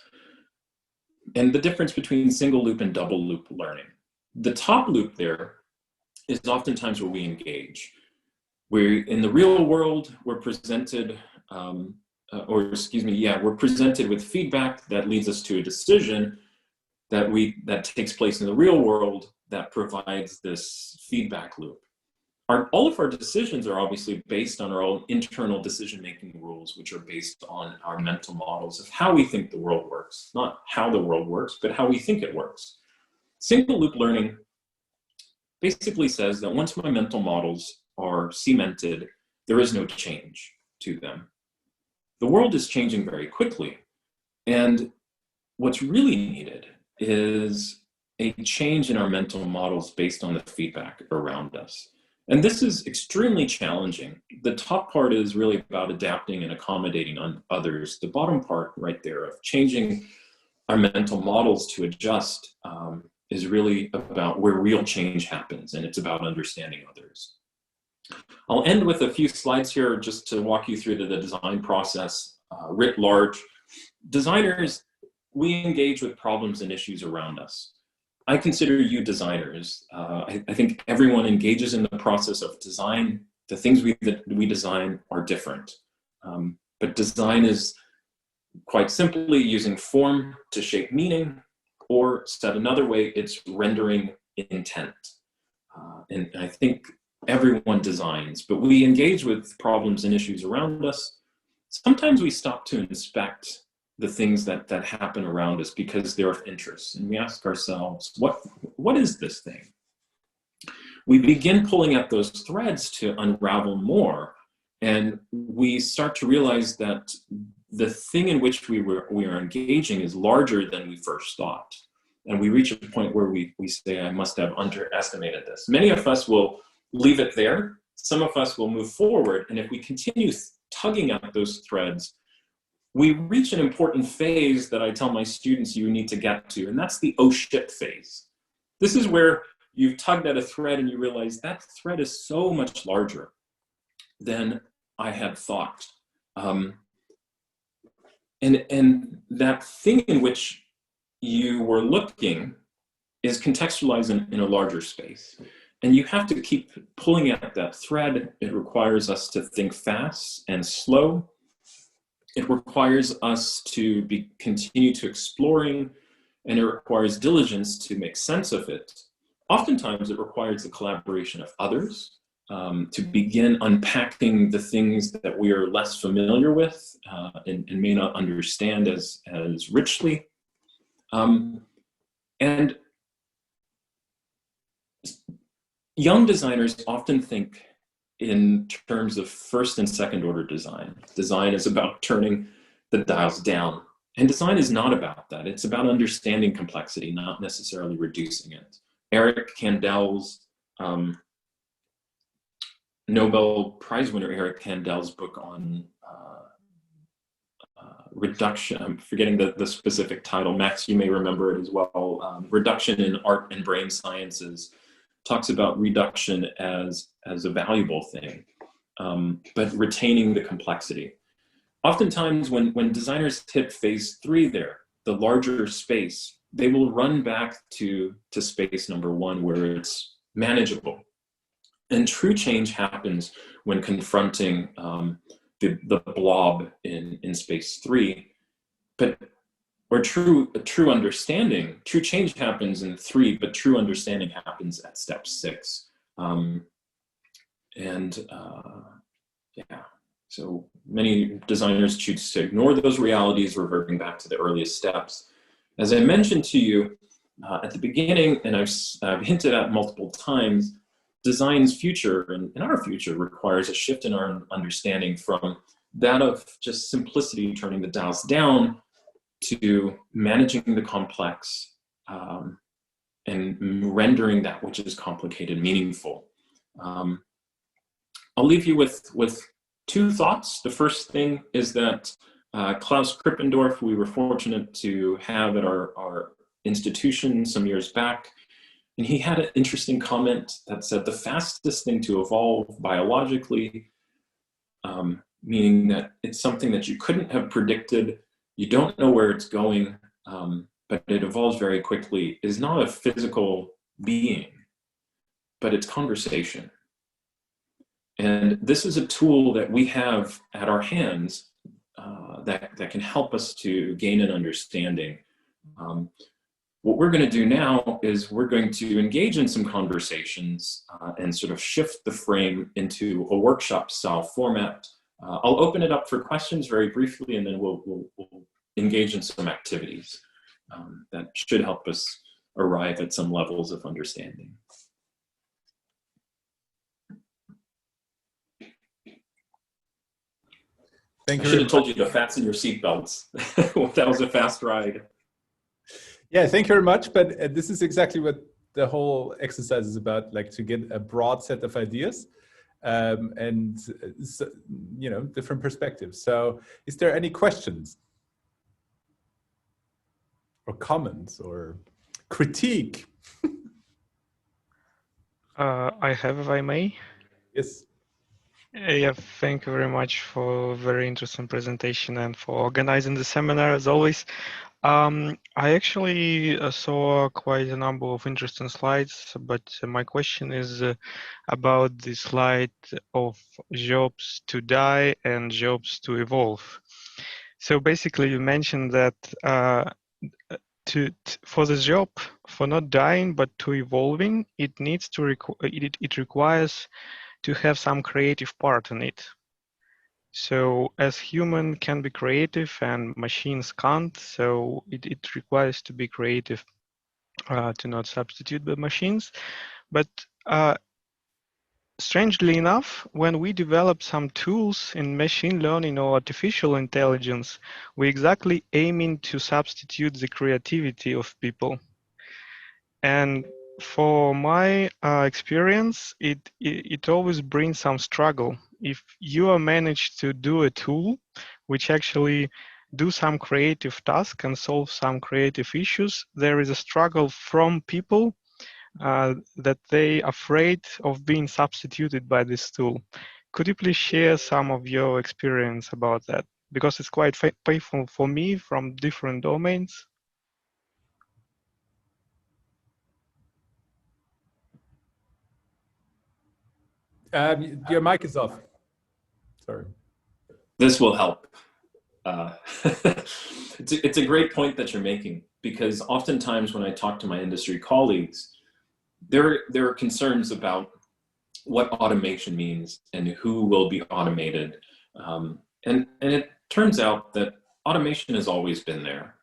Speaker 2: and the difference between single loop and double loop learning. The top loop there is oftentimes where we engage. In the real world, we're presented, we're presented with feedback that leads us to a decision that takes place in the real world that provides this feedback loop. All of our decisions are obviously based on our own internal decision-making rules, which are based on our mental models of how we think the world works, not how the world works, but how we think it works. Single loop learning basically says that once my mental models are cemented, there is no change to them. The world is changing very quickly, and what's really needed is a change in our mental models based on the feedback around us. And this is extremely challenging. The top part is really about adapting and accommodating on others. The bottom part right there of changing our mental models to adjust is really about where real change happens, and it's about understanding others. I'll end with a few slides here just to walk you through the design process writ large. Designers, we engage with problems and issues around us. I consider you designers. I think everyone engages in the process of design. The things that we design are different. But design is quite simply using form to shape meaning, or said another way, it's rendering intent. And I think everyone designs, but we engage with problems and issues around us. Sometimes we stop to inspect the things that happen around us because they're of interest. And we ask ourselves, what is this thing? We begin pulling at those threads to unravel more. And we start to realize that the thing in which we are engaging is larger than we first thought. And we reach a point where we say, I must have underestimated this. Many of us will leave it there. Some of us will move forward. And if we continue tugging at those threads, we reach an important phase that I tell my students you need to get to, and that's the oh shit phase. This is where you've tugged at a thread and you realize that thread is so much larger than I had thought. And that thing in which you were looking is contextualized in a larger space. And you have to keep pulling at that thread. It requires us to think fast and slow. It requires us to continue to exploring, and it requires diligence to make sense of it. Oftentimes, it requires the collaboration of others to begin unpacking the things that we are less familiar with and may not understand as richly. And young designers often think in terms of first and second order design. Design is about turning the dials down. And design is not about that. It's about understanding complexity, not necessarily reducing it. Eric Kandel's, Nobel Prize winner Eric Kandel's book on reduction, I'm forgetting the specific title, Max, you may remember it as well, Reduction in Art and Brain Sciences, talks about reduction as a valuable thing, but retaining the complexity. Oftentimes when designers hit phase 3 there, the larger space, they will run back to space number 1 where it's manageable. And true change happens when confronting the blob in space 3. But or true understanding. True change happens in 3, but true understanding happens at step 6. Yeah, so many designers choose to ignore those realities, reverting back to the earliest steps. As I mentioned to you at the beginning, and I've hinted at multiple times, design's future and our future requires a shift in our understanding from that of just simplicity, turning the dials down, to managing the complex and rendering that which is complicated meaningful. I'll leave you with 2 thoughts. The first thing is that Klaus Krippendorf, we were fortunate to have at our institution some years back, and he had an interesting comment that said the fastest thing to evolve biologically, meaning that it's something that you couldn't have predicted, you don't know where it's going, but it evolves very quickly, is not a physical being, but it's conversation. And this is a tool that we have at our hands that can help us to gain an understanding. What we're going to do now is we're going to engage in some conversations and sort of shift the frame into a workshop style format. I'll open it up for questions very briefly, and then we'll engage in some activities that should help us arrive at some levels of understanding.
Speaker 1: Thank you.
Speaker 2: I should have told you to fasten your seatbelts. That was a fast ride.
Speaker 1: Yeah, thank you very much. But this is exactly what the whole exercise is about, like to get a broad set of ideas and, you know, different perspectives. So is there any questions or comments or critique?
Speaker 3: I have, if I may.
Speaker 1: Yes.
Speaker 3: Yeah, thank you very much for a very interesting presentation and for organizing the seminar as always. I actually saw quite a number of interesting slides, but my question is about the slide of jobs to die and jobs to evolve. So basically you mentioned that for the job, for not dying but to evolving, it needs to it requires to have some creative part in it. So as human can be creative and machines can't, so it requires to be creative to not substitute the machines. But strangely enough, when we develop some tools in machine learning or artificial intelligence, we're exactly aiming to substitute the creativity of people. And for my experience, it always brings some struggle. If you are managed to do a tool which actually do some creative task and solve some creative issues, there is a struggle from people that they afraid of being substituted by this tool. Could you please share some of your experience about that? Because it's quite painful for me from different domains.
Speaker 1: Your mic is off. Sorry.
Speaker 2: This will help. It's a great point that you're making, because oftentimes when I talk to my industry colleagues, there are concerns about what automation means and who will be automated. And it turns out that automation has always been there.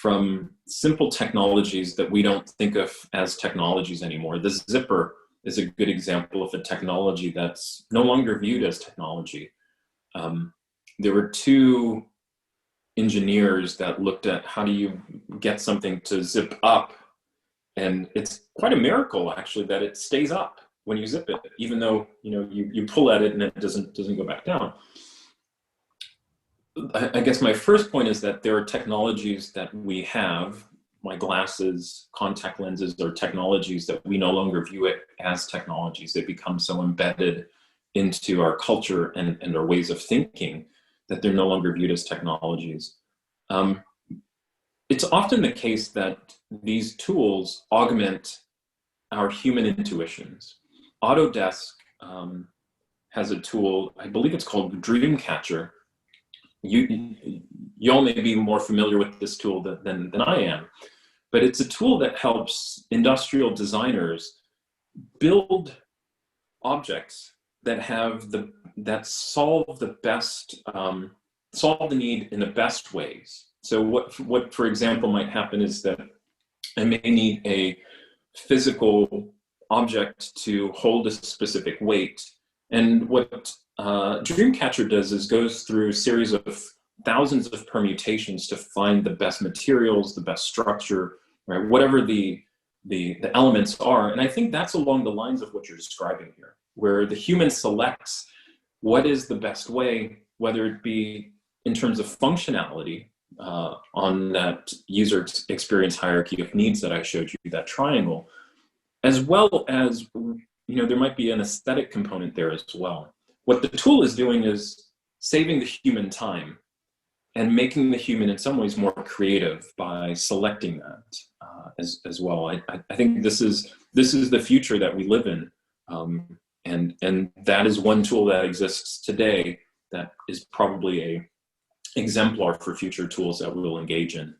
Speaker 2: From simple technologies that we don't think of as technologies anymore. The zipper is a good example of a technology that's no longer viewed as technology. There were 2 engineers that looked at how do you get something to zip up, and it's quite a miracle actually that it stays up when you zip it, even though you pull at it and it doesn't go back down. I guess my first point is that there are technologies that we have, my glasses, contact lenses, are technologies that we no longer view it as technologies. They become so embedded into our culture and our ways of thinking that they're no longer viewed as technologies. It's often the case that these tools augment our human intuitions. Autodesk has a tool, I believe it's called Dreamcatcher, you all may be more familiar with this tool than I am, but it's a tool that helps industrial designers build objects that have that solve the best, solve the need in the best ways. So what for example might happen is that I may need a physical object to hold a specific weight, and what Dreamcatcher does is goes through a series of thousands of permutations to find the best materials, the best structure, right? Whatever the elements are. And I think that's along the lines of what you're describing here, where the human selects what is the best way, whether it be in terms of functionality on that user experience hierarchy of needs that I showed you, that triangle, as well as, there might be an aesthetic component there as well. What the tool is doing is saving the human time and making the human in some ways more creative by selecting that as well. I think this is the future that we live in, and that is one tool that exists today that is probably a exemplar for future tools that we will engage in.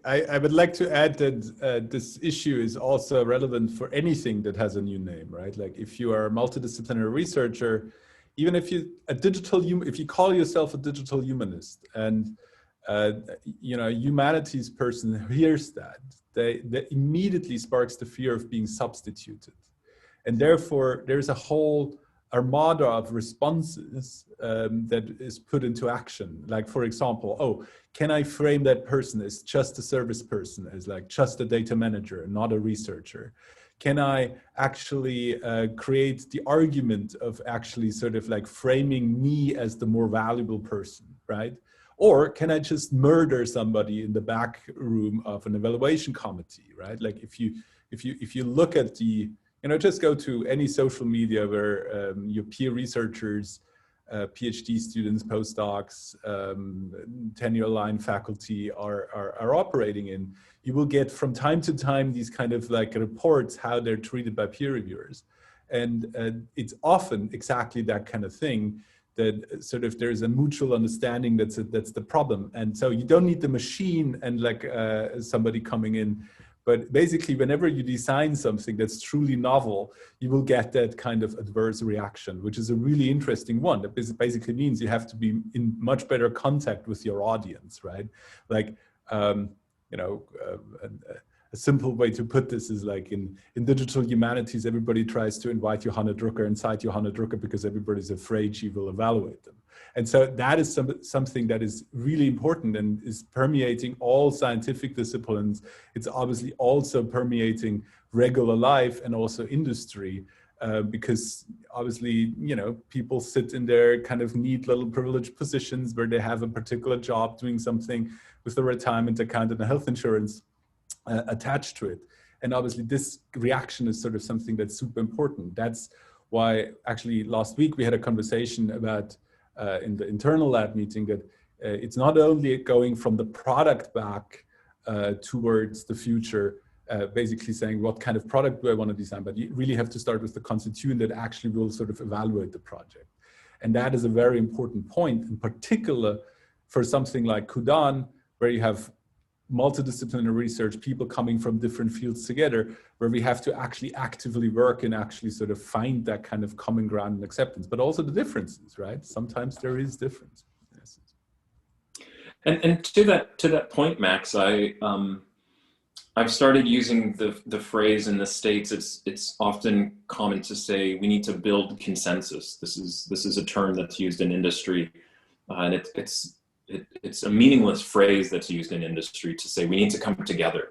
Speaker 1: I would like to add that this issue is also relevant for anything that has a new name, right? Like if you are a multidisciplinary researcher, even if if you call yourself a digital humanist and humanities person hears that, that immediately sparks the fear of being substituted. And therefore there's a whole armada of responses that is put into action. Like, for example, can I frame that person as just a service person, as like just a data manager, not a researcher? Can I actually create the argument of actually sort of like framing me as the more valuable person, right? Or can I just murder somebody in the back room of an evaluation committee, right? Like if you look at the, just go to any social media where your peer researchers, PhD students, postdocs, tenure-line faculty are operating in, you will get from time to time these kind of like reports how they're treated by peer reviewers. And it's often exactly that kind of thing, that sort of there's a mutual understanding that's the problem. And so you don't need the machine and like somebody coming in. But basically, whenever you design something that's truly novel, you will get that kind of adverse reaction, which is a really interesting one. That basically means you have to be in much better contact with your audience, right? Like, a simple way to put this is like in digital humanities, everybody tries to invite Johanna Drucker and cite Johanna Drucker because everybody's afraid she will evaluate them. And so that is something that is really important and is permeating all scientific disciplines. It's obviously also permeating regular life and also industry, because obviously, people sit in their kind of neat little privileged positions where they have a particular job doing something with a retirement account and a health insurance attached to it. And obviously this reaction is sort of something that's super important. That's why actually last week we had a conversation about in the internal lab meeting that it's not only going from the product back towards the future, basically saying what kind of product do I want to design, but you really have to start with the constituent that actually will sort of evaluate the project. And that is a very important point, in particular for something like CUDAN, where you have multidisciplinary research, people coming from different fields together, where we have to actually actively work and actually sort of find that kind of common ground and acceptance, but also the differences, right? Sometimes there is difference. Yes.
Speaker 2: And to that point, Max, I've started using the phrase in the States. It's often common to say we need to build consensus. This is a term that's used in industry, and it's a meaningless phrase that's used in industry to say we need to come together.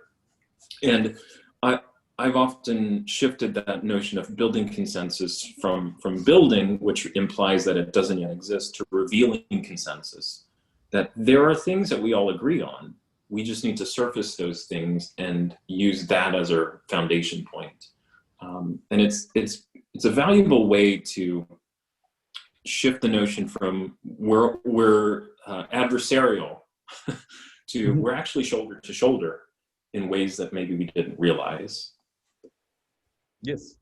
Speaker 2: And I've often shifted that notion of building consensus from building, which implies that it doesn't yet exist, to revealing consensus, that there are things that we all agree on. We just need to surface those things and use that as our foundation point. And it's a valuable way to shift the notion from we're adversarial to we're actually shoulder to shoulder in ways that maybe we didn't realize.
Speaker 1: Yes.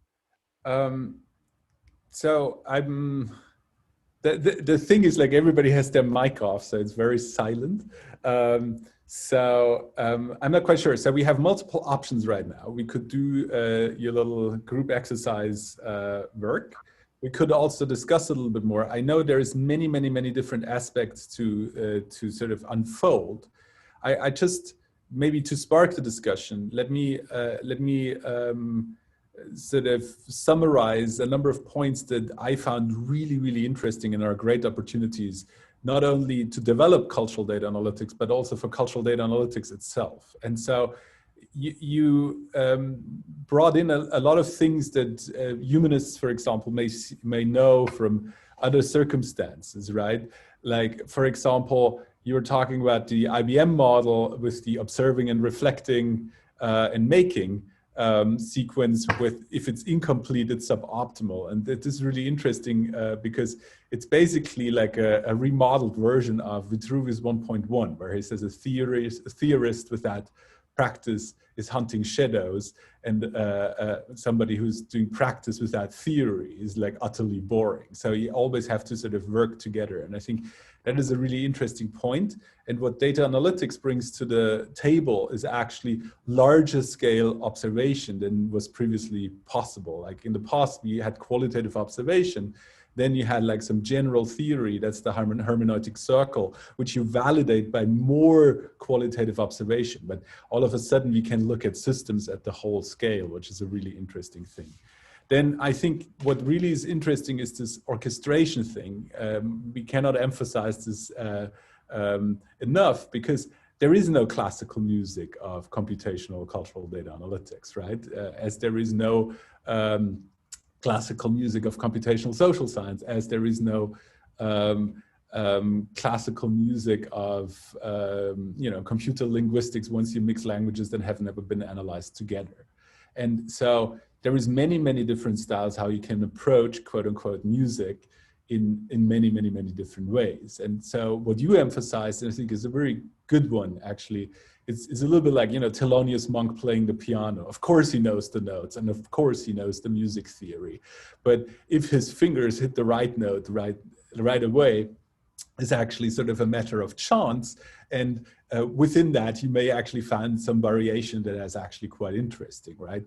Speaker 1: So the thing is, like, everybody has their mic off, so it's very silent. I'm not quite sure. So we have multiple options right now. We could do your little group exercise work. We could also discuss a little bit more. I know there is many different aspects to sort of unfold. I just, maybe to spark the discussion, let me sort of summarize a number of points that I found really interesting and are great opportunities, not only to develop cultural data analytics, but also for cultural data analytics itself. And so you brought in a lot of things that humanists, for example, may know from other circumstances, right? Like, for example, you were talking about the IBM model with the observing and reflecting and making sequence with, if it's incomplete, it's suboptimal. And this is really interesting because it's basically like a remodeled version of Vitruvius 1.1, where he says a theorist without practice is hunting shadows, and somebody who's doing practice without theory is like utterly boring. So you always have to sort of work together. And I think that is a really interesting point. And what data analytics brings to the table is actually larger scale observation than was previously possible. Like in the past, we had qualitative observation. Then you had like some general theory, that's the hermeneutic circle, which you validate by more qualitative observation. But all of a sudden, we can look at systems at the whole scale, which is a really interesting thing. Then I think what really is interesting is this orchestration thing. We cannot emphasize this enough, because there is no classical music of computational cultural data analytics, right? As there is no classical music of computational social science, as there is no classical music of computer linguistics once you mix languages that have never been analyzed together. And so there is many different styles how you can approach quote unquote music in many different ways. And so what you emphasize, and I think is a very good one actually, it's a little bit like, Thelonious Monk playing the piano. Of course he knows the notes, and of course he knows the music theory. But if his fingers hit the right note right away, it's actually sort of a matter of chance. And within that, you may actually find some variation that is actually quite interesting, right?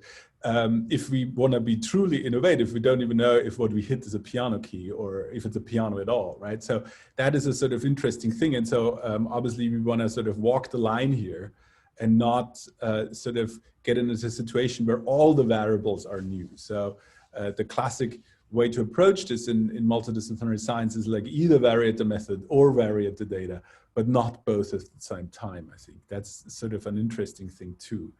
Speaker 1: If we want to be truly innovative, we don't even know if what we hit is a piano key or if it's a piano at all, right? So that is a sort of interesting thing. And so obviously we want to sort of walk the line here and not sort of get into a situation where all the variables are new. So the classic way to approach this in multidisciplinary science is like either variate the method or variate the data, but not both at the same time. I think that's sort of an interesting thing too.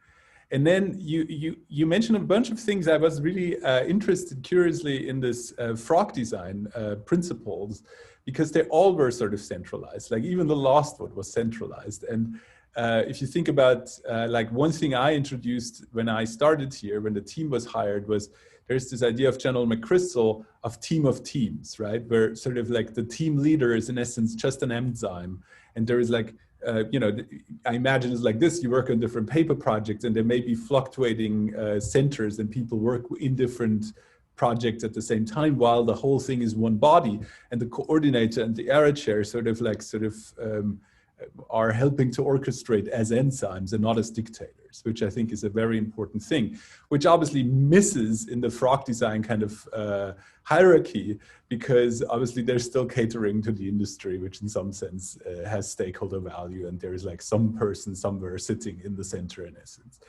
Speaker 1: And then you mentioned a bunch of things. I was really interested curiously in this frog design principles, because they all were sort of centralized. Like even the last one was centralized. And if you think about like one thing I introduced when I started here, when the team was hired, was there's this idea of General McChrystal of team of teams, right? Where sort of like the team leader is in essence just an enzyme. And there is like, I imagine it's like this, you work on different paper projects and there may be fluctuating centers and people work in different projects at the same time while the whole thing is one body, and the coordinator and the error chair are helping to orchestrate as enzymes and not as dictators, which I think is a very important thing, which obviously misses in the frog design kind of hierarchy, because obviously they're still catering to the industry, which in some sense has stakeholder value, and there is like some person somewhere sitting in the center in essence,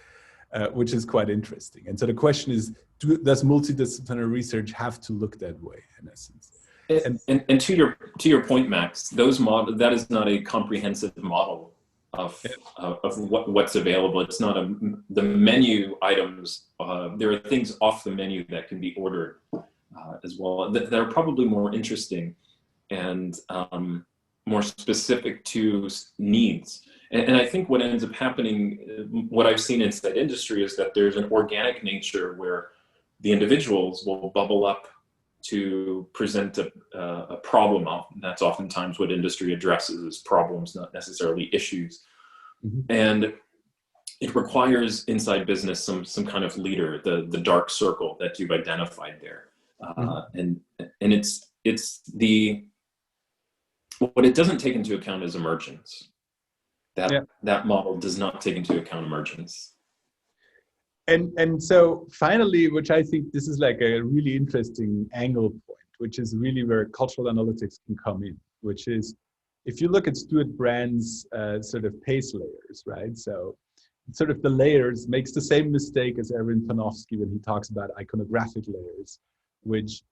Speaker 1: which is quite interesting. And so the question is, does multidisciplinary research have to look that way in essence?
Speaker 2: And to your point, Max, that is not a comprehensive model of what's available. It's not the menu items. There are things off the menu that can be ordered as well that are probably more interesting and more specific to needs. And I think what ends up happening, what I've seen inside industry, is that there's an organic nature where the individuals will bubble up to present a problem. That's oftentimes what industry addresses, is problems, not necessarily issues. Mm-hmm. And it requires inside business some kind of leader, the dark circle that you've identified there. And it's what it doesn't take into account is emergence. That model does not take into account emergence.
Speaker 1: And so finally, which I think this is like a really interesting angle point, which is really where cultural analytics can come in, which is if you look at Stuart Brand's sort of PACE layers, right? So sort of the layers makes the same mistake as Erwin Panofsky when he talks about iconographic layers, which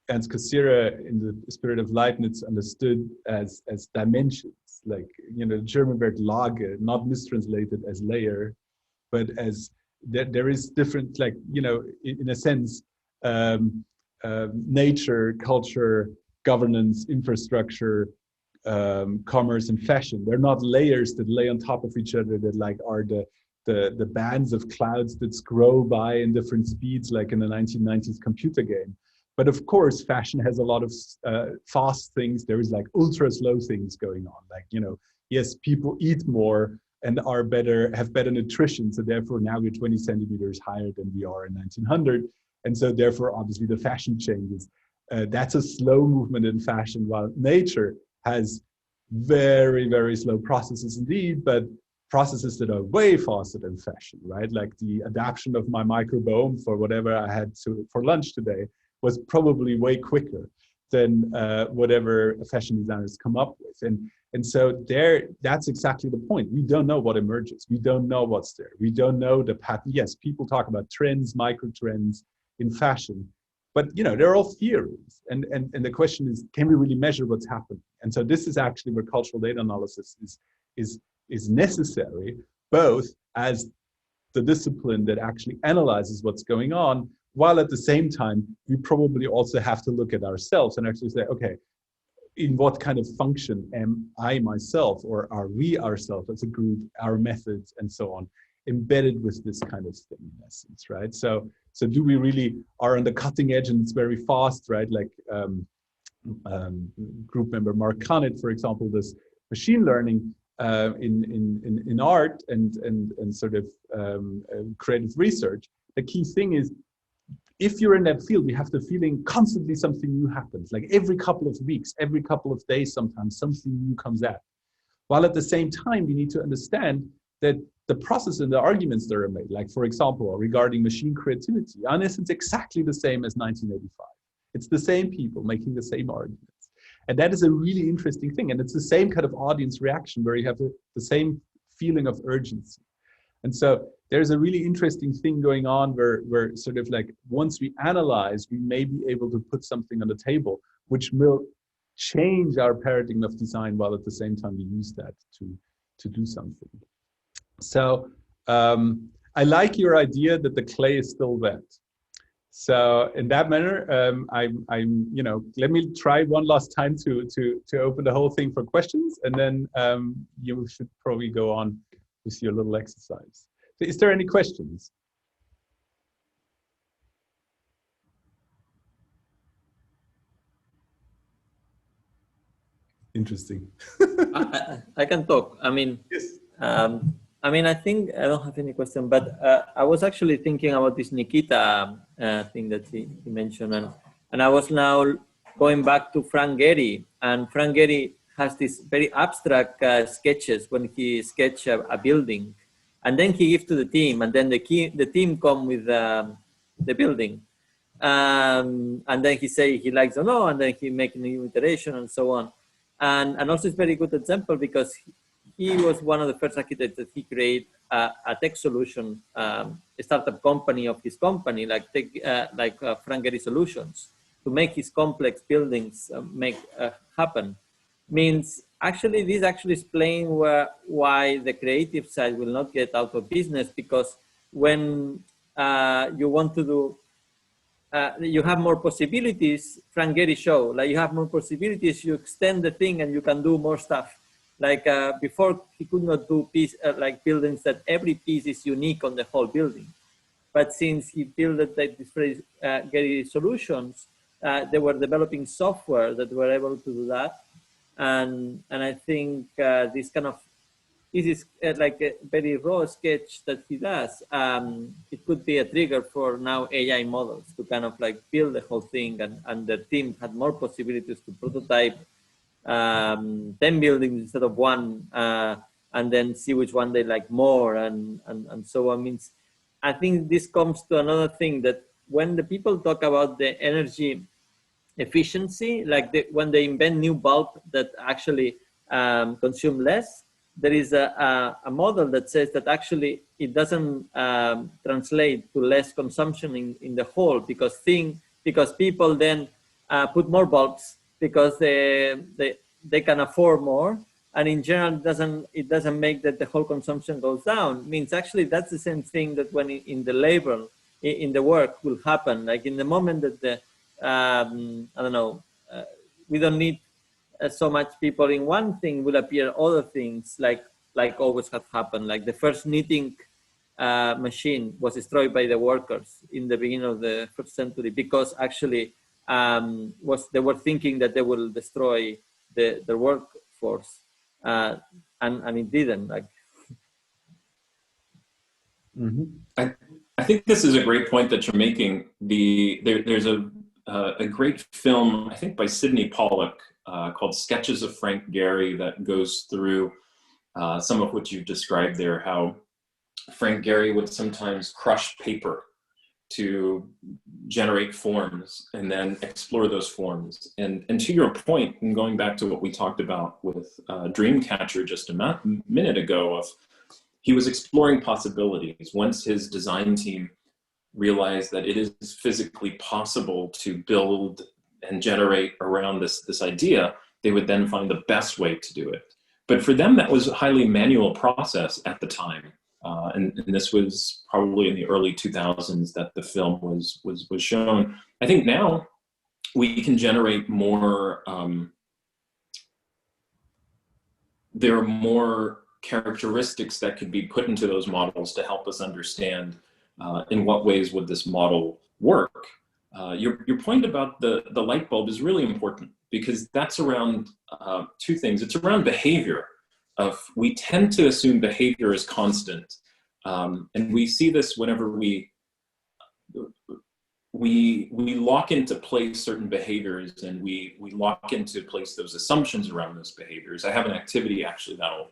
Speaker 1: Ernst Cassini in the spirit of Leibniz understood as dimensions, like, you know, German word Lage, not mistranslated as layer, but as there is different, like, you know, in a sense, nature, culture, governance, infrastructure, commerce, and fashion. They're not layers that lay on top of each other that like are the bands of clouds that scroll by in different speeds, like in the 1990s computer game. But of course, fashion has a lot of fast things. There is like ultra slow things going on. Like, you know, yes, people eat more and are better, have better nutrition. So therefore now we're 20 centimeters higher than we are in 1900. And so therefore, obviously the fashion changes. That's a slow movement in fashion, while nature has very, very slow processes indeed, but processes that are way faster than fashion, right? Like the adaptation of my microbiome for whatever I had for lunch today was probably way quicker than whatever fashion designers come up with. And so that's exactly the point. We don't know what emerges. We don't know what's there. We don't know the pattern. Yes, people talk about trends, micro trends in fashion, but you know, they're all theories. And the question is, can we really measure what's happening? And so this is actually where cultural data analysis is necessary, both as the discipline that actually analyzes what's going on, while at the same time, we probably also have to look at ourselves and actually say, okay, in what kind of function am I myself, or are we ourselves as a group, our methods and so on, embedded with this kind of thing in essence, right? So do we really are on the cutting edge and it's very fast, right? Like group member Mark Connett, for example, this machine learning in art and sort of creative research. The key thing is, if you're in that field, you have the feeling constantly something new happens. Like every couple of weeks, every couple of days, sometimes something new comes out. While at the same time, we need to understand that the process and the arguments that are made, like for example, regarding machine creativity, are in essence exactly the same as 1985. It's the same people making the same arguments. And that is a really interesting thing. And it's the same kind of audience reaction where you have the same feeling of urgency. And so there's a really interesting thing going on where sort of like once we analyze, we may be able to put something on the table, which will change our paradigm of design, while at the same time we use that to do something. So I like your idea that the clay is still wet. So in that manner, I'm you know, let me try one last time to open the whole thing for questions, and then you should probably go on with your little exercise. So is there any questions? Interesting.
Speaker 4: I can talk. I mean,
Speaker 1: yes.
Speaker 4: I mean, I think I don't have any question, but I was actually thinking about this Nikita thing that he mentioned, and I was now going back to Frank Gehry, and Frank Gehry has these very abstract sketches when he sketches a building, and then he gives to the team, and then the team come with the building, and then he say he likes or no, and then he make a new iteration and so on, and also it's a very good example because he was one of the first architects that he created a tech solution, a startup company of his company, like Frank Gehry Solutions, to make his complex buildings happen. Means actually this actually explains why the creative side will not get out of business, because when you want to do, you have more possibilities. Frank Gehry show, like you have more possibilities, you extend the thing and you can do more stuff. Like before, he could not do like buildings that every piece is unique on the whole building. But since he built like this Gehry Solutions, they were developing software that were able to do that. And I think this kind of this is like a very raw sketch that he does, it could be a trigger for now AI models to kind of like build the whole thing, and the team had more possibilities to prototype 10 buildings instead of one, and then see which one they like more, and so on. Means, I think this comes to another thing, that when the people talk about the energy efficiency, like when they invent new bulb that actually consume less, there is a model that says that actually it doesn't translate to less consumption in the whole, because people then put more bulbs because they can afford more, and in general it doesn't make that the whole consumption goes down. It means actually that's the same thing that when in the labor, in the work will happen. Like in the moment that the I don't know, we don't need so much people in one thing, will appear other things, like always have happened. Like the first knitting machine was destroyed by the workers in the beginning of the first century, because actually they were thinking that they will destroy the workforce, and it didn't. Like,
Speaker 2: I think this is a great point that you're making. There's a great film, I think by Sidney Pollack, called Sketches of Frank Gehry, that goes through some of what you've described there, how Frank Gehry would sometimes crush paper to generate forms and then explore those forms. And to your point, and going back to what we talked about with Dreamcatcher just a minute ago, of he was exploring possibilities. Once his design team realized that it is physically possible to build and generate around this idea, they would then find the best way to do it. But for them, that was a highly manual process at the time. And this was probably in the early 2000s that the film was shown. I think now we can generate more, there are more characteristics that could be put into those models to help us understand in what ways would this model work. Your point about the light bulb is really important, because that's around two things. It's around behavior. We tend to assume behavior is constant, and we see this whenever we lock into place certain behaviors, and we lock into place those assumptions around those behaviors. I have an activity actually that'll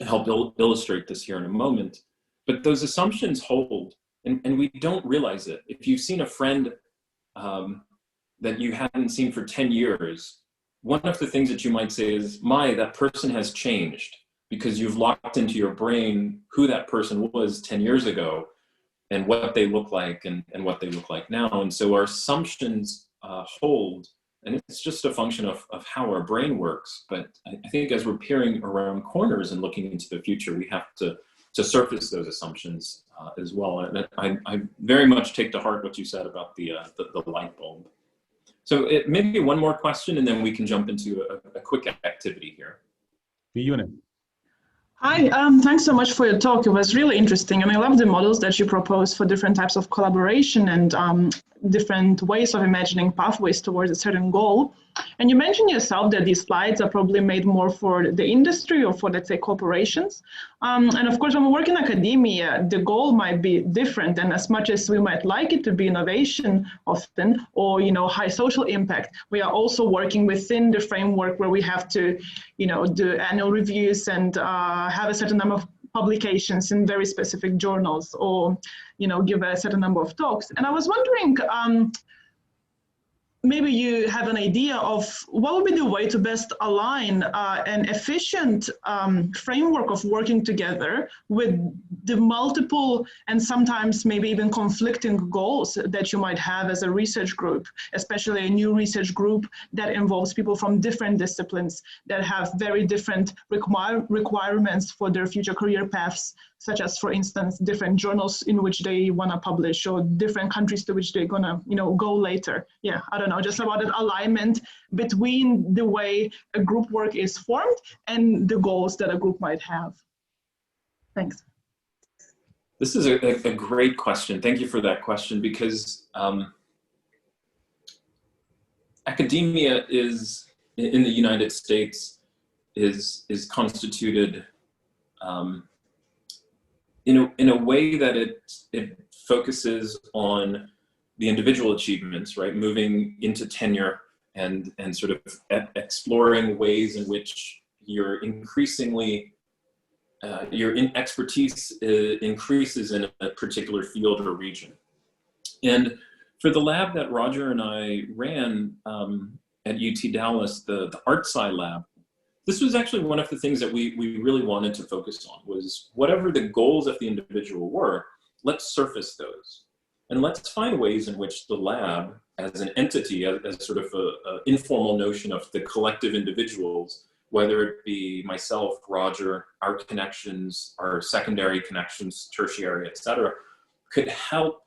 Speaker 2: help illustrate this here in a moment. But those assumptions hold, and we don't realize it. If you've seen a friend that you hadn't seen for 10 years, one of the things that you might say is, that person has changed, because you've locked into your brain who that person was 10 years ago and what they look like and what they look like now. And so our assumptions hold, and it's just a function of how our brain works. But I think as we're peering around corners and looking into the future, we have to surface those assumptions as well. And I very much take to heart what you said about the light bulb. So maybe one more question, and then we can jump into a quick activity here.
Speaker 1: Fiona.
Speaker 5: Hi, thanks so much for your talk. It was really interesting, and I love the models that you propose for different types of collaboration and different ways of imagining pathways towards a certain goal. And you mentioned yourself that these slides are probably made more for the industry or for, let's say, corporations. And of course, when we work in academia, the goal might be different. And as much as we might like it to be innovation often, or, high social impact, we are also working within the framework where we have to, do annual reviews and have a certain number of publications in very specific journals, or, give a certain number of talks. And I was wondering, maybe you have an idea of what would be the way to best align an efficient framework of working together with the multiple and sometimes maybe even conflicting goals that you might have as a research group, especially a new research group that involves people from different disciplines that have very different requirements for their future career paths, such as, for instance, different journals in which they want to publish, or different countries to which they're going to, go later. Yeah, I don't know, just about that alignment between the way a group work is formed and the goals that a group might have. Thanks.
Speaker 2: This is a great question. Thank you for that question, because academia is, in the United States, is constituted in a way that it focuses on the individual achievements, right? Moving into tenure and sort of exploring ways in which you're increasingly, your expertise increases in a particular field or region. And for the lab that Roger and I ran at UT Dallas, the ArtSci lab, this was actually one of the things that we really wanted to focus on, was whatever the goals of the individual were, let's surface those. And let's find ways in which the lab as an entity, as sort of an informal notion of the collective individuals, whether it be myself, Roger, our connections, our secondary connections, tertiary, et cetera, could help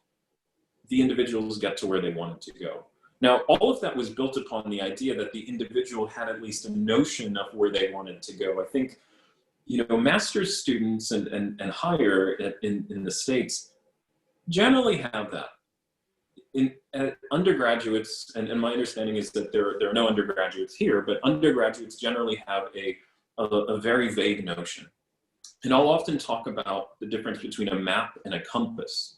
Speaker 2: the individuals get to where they wanted to go. Now, all of that was built upon the idea that the individual had at least a notion of where they wanted to go. I think, master's students and higher in the States generally have that. In undergraduates, and my understanding is that there are no undergraduates here, but undergraduates generally have a very vague notion. And I'll often talk about the difference between a map and a compass.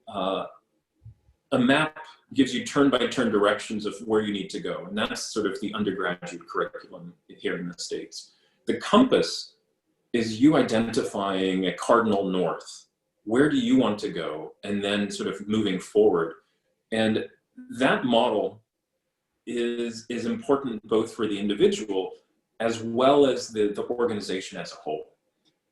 Speaker 2: A map gives you turn-by-turn directions of where you need to go, and that's sort of the undergraduate curriculum here in the States. The compass is you identifying a cardinal north. Where do you want to go? And then sort of moving forward. And that model is important both for the individual as well as the organization as a whole.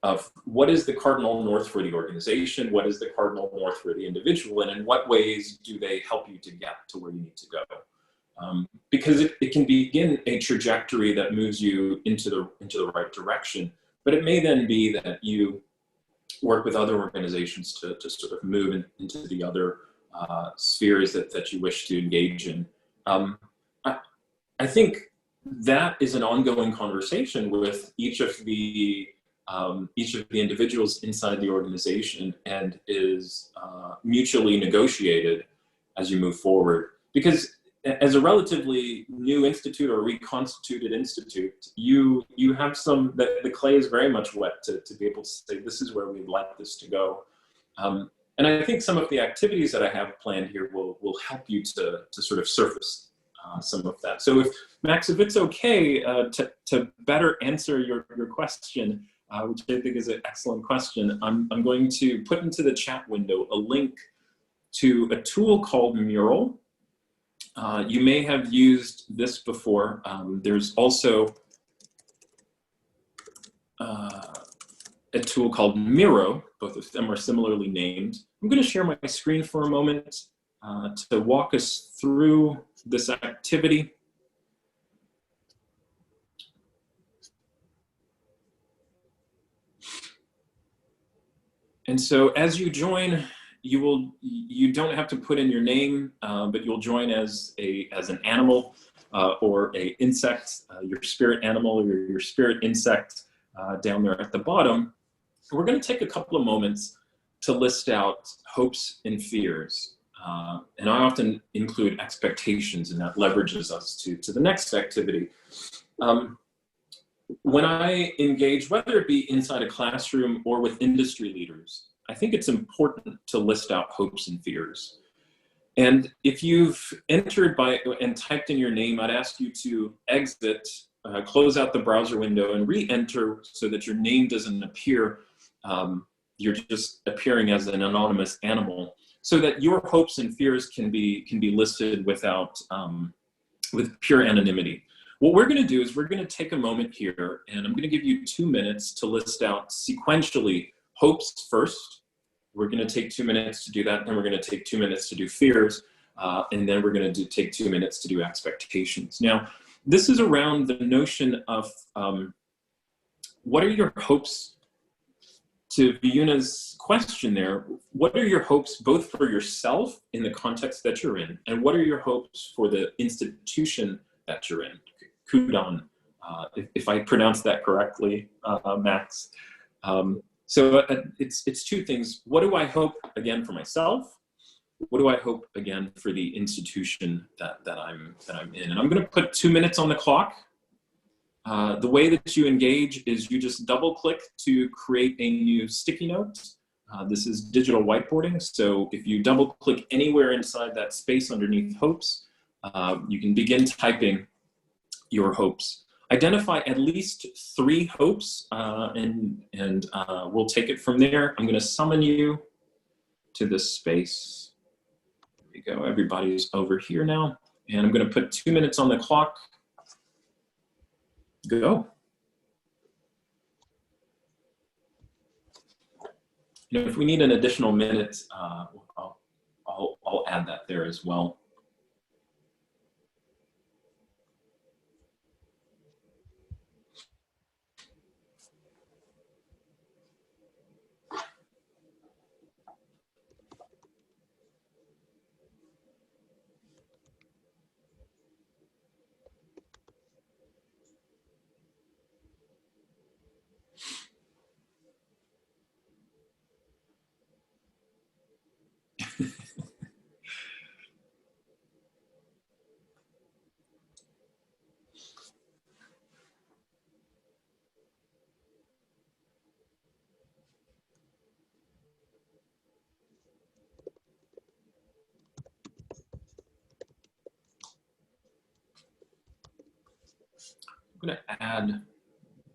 Speaker 2: Of what is the cardinal north for the organization, what is the cardinal north for the individual, and in what ways do they help you to get to where you need to go? Because it can begin a trajectory that moves you into the right direction, but it may then be that you work with other organizations to sort of move into the other spheres that you wish to engage in. I think that is an ongoing conversation with each of the individuals inside the organization, and is mutually negotiated as you move forward. Because as a relatively new institute or reconstituted institute, you have the clay is very much wet to be able to say, this is where we'd like this to go. And I think some of the activities that I have planned here will help you to sort of surface some of that. So Max, if it's okay to better answer your question, which I think is an excellent question, I'm going to put into the chat window a link to a tool called Mural. You may have used this before. There's also a tool called Miro. Both of them are similarly named. I'm going to share my screen for a moment to walk us through this activity. And so as you join, you don't have to put in your name, but you'll join as an animal or a insect, your spirit animal or your spirit insect down there at the bottom. We're going to take a couple of moments to list out hopes and fears. And I often include expectations, and that leverages us to the next activity. When I engage, whether it be inside a classroom or with industry leaders, I think it's important to list out hopes and fears. And if you've entered and typed in your name, I'd ask you to exit, close out the browser window and re-enter so that your name doesn't appear. You're just appearing as an anonymous animal, so that your hopes and fears can be listed with pure anonymity. What we're going to do is we're going to take a moment here, and I'm going to give you 2 minutes to list out sequentially hopes first. We're going to take 2 minutes to do that, then we're going to take 2 minutes to do fears, and then we're going to take 2 minutes to do expectations. Now, this is around the notion of what are your hopes? To Viuna's question there, what are your hopes both for yourself in the context that you're in, and what are your hopes for the institution that you're in? CUDAN, if I pronounced that correctly, Max. So it's two things. What do I hope, again, for myself? What do I hope, again, for the institution that I'm in? And I'm going to put 2 minutes on the clock. The way that you engage is you just double click to create a new sticky note. This is digital whiteboarding, so if you double click anywhere inside that space underneath hopes, you can begin typing your hopes. Identify at least 3 hopes, and we'll take it from there. I'm going to summon you to this space. There we go. Everybody's over here now, and I'm going to put 2 minutes on the clock. Go. You know, if we need an additional minute, I'll add that there as well. I'm going to add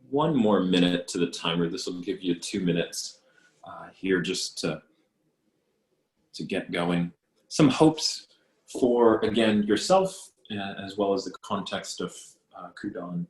Speaker 2: 1 more minute to the timer. This will give you 2 minutes here just to get going. Some hopes for, again, yourself, as well as the context of CUDAN.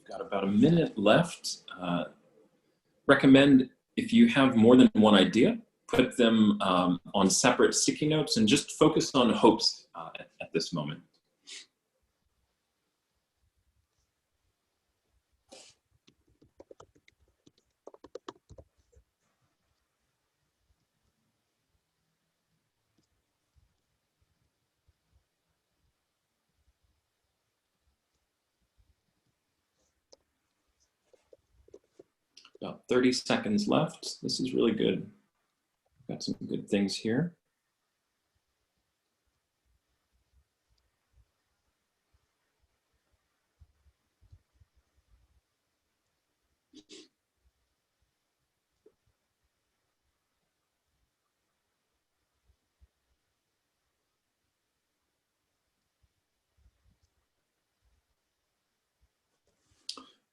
Speaker 2: Got about a minute left. Recommend if you have more than one idea, put them on separate sticky notes and just focus on hopes at this moment. About 30 seconds left. This is really good. Got some good things here.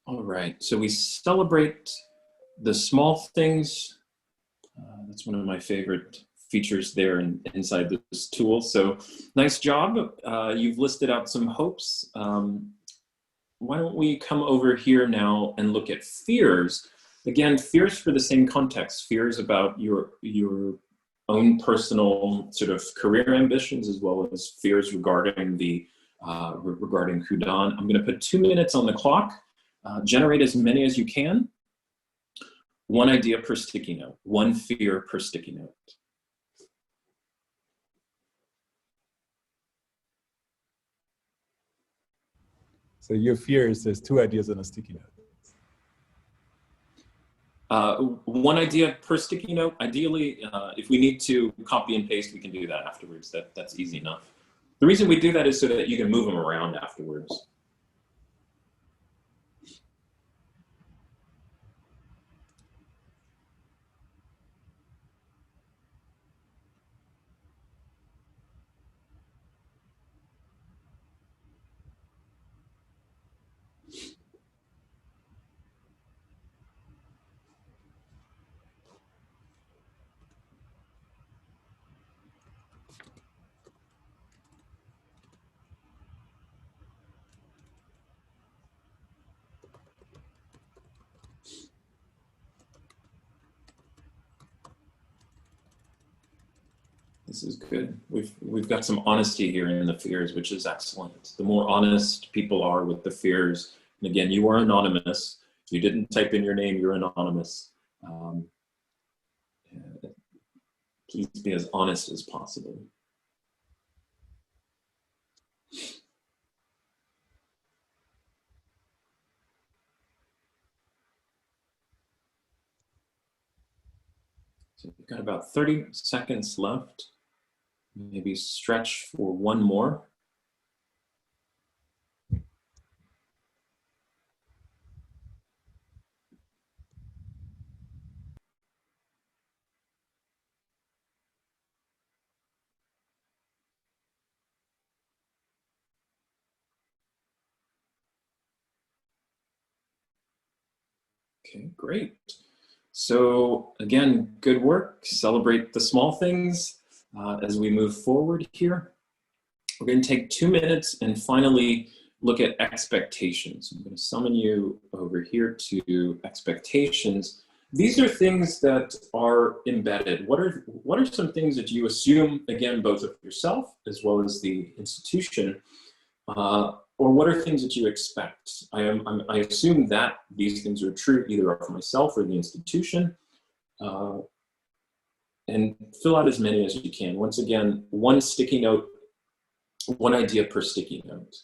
Speaker 2: All right, so we celebrate the small things. That's one of my favorite features there inside this tool. So nice job. You've listed out some hopes. Why don't we come over here now and look at fears? Again, fears for the same context. Fears about your own personal sort of career ambitions, as well as fears regarding the regarding CUDAN. I'm going to put 2 minutes on the clock. Generate as many as you can. 1 idea per sticky note, 1 fear per sticky note.
Speaker 1: So your fear is there's 2 ideas on a sticky note.
Speaker 2: 1 idea per sticky note. Ideally, if we need to copy and paste, we can do that afterwards. That's easy enough. The reason we do that is so that you can move them around afterwards. This is good. We've got some honesty here in the fears, which is excellent. The more honest people are with the fears, and again, you are anonymous. You didn't type in your name, you're anonymous. Please be as honest as possible. So we've got about 30 seconds left. Maybe stretch for one more. Okay, great. So again, good work. Celebrate the small things as we move forward here. We're going to take 2 minutes and finally look at expectations. I'm going to summon you over here to expectations. These are things that are embedded. What are some things that you assume, again, both of yourself as well as the institution, or what are things that you expect? I assume that these things are true either of myself or the institution. And fill out as many as you can. Once again, one sticky note, one idea per sticky note.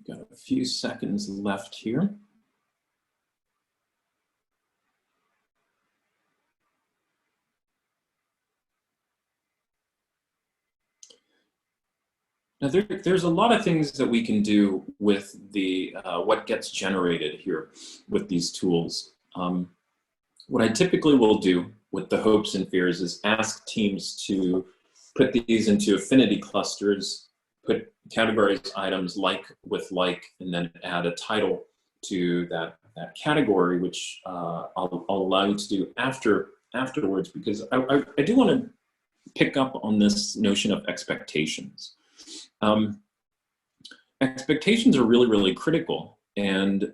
Speaker 2: We've got a few seconds left here. Now there's a lot of things that we can do with the what gets generated here with these tools. What I typically will do with the hopes and fears is ask teams to put these into affinity clusters, put categorize items like with like, and then add a title to that category, which I'll allow you to do afterwards, because I do want to pick up on this notion of expectations. Expectations are really, really critical, and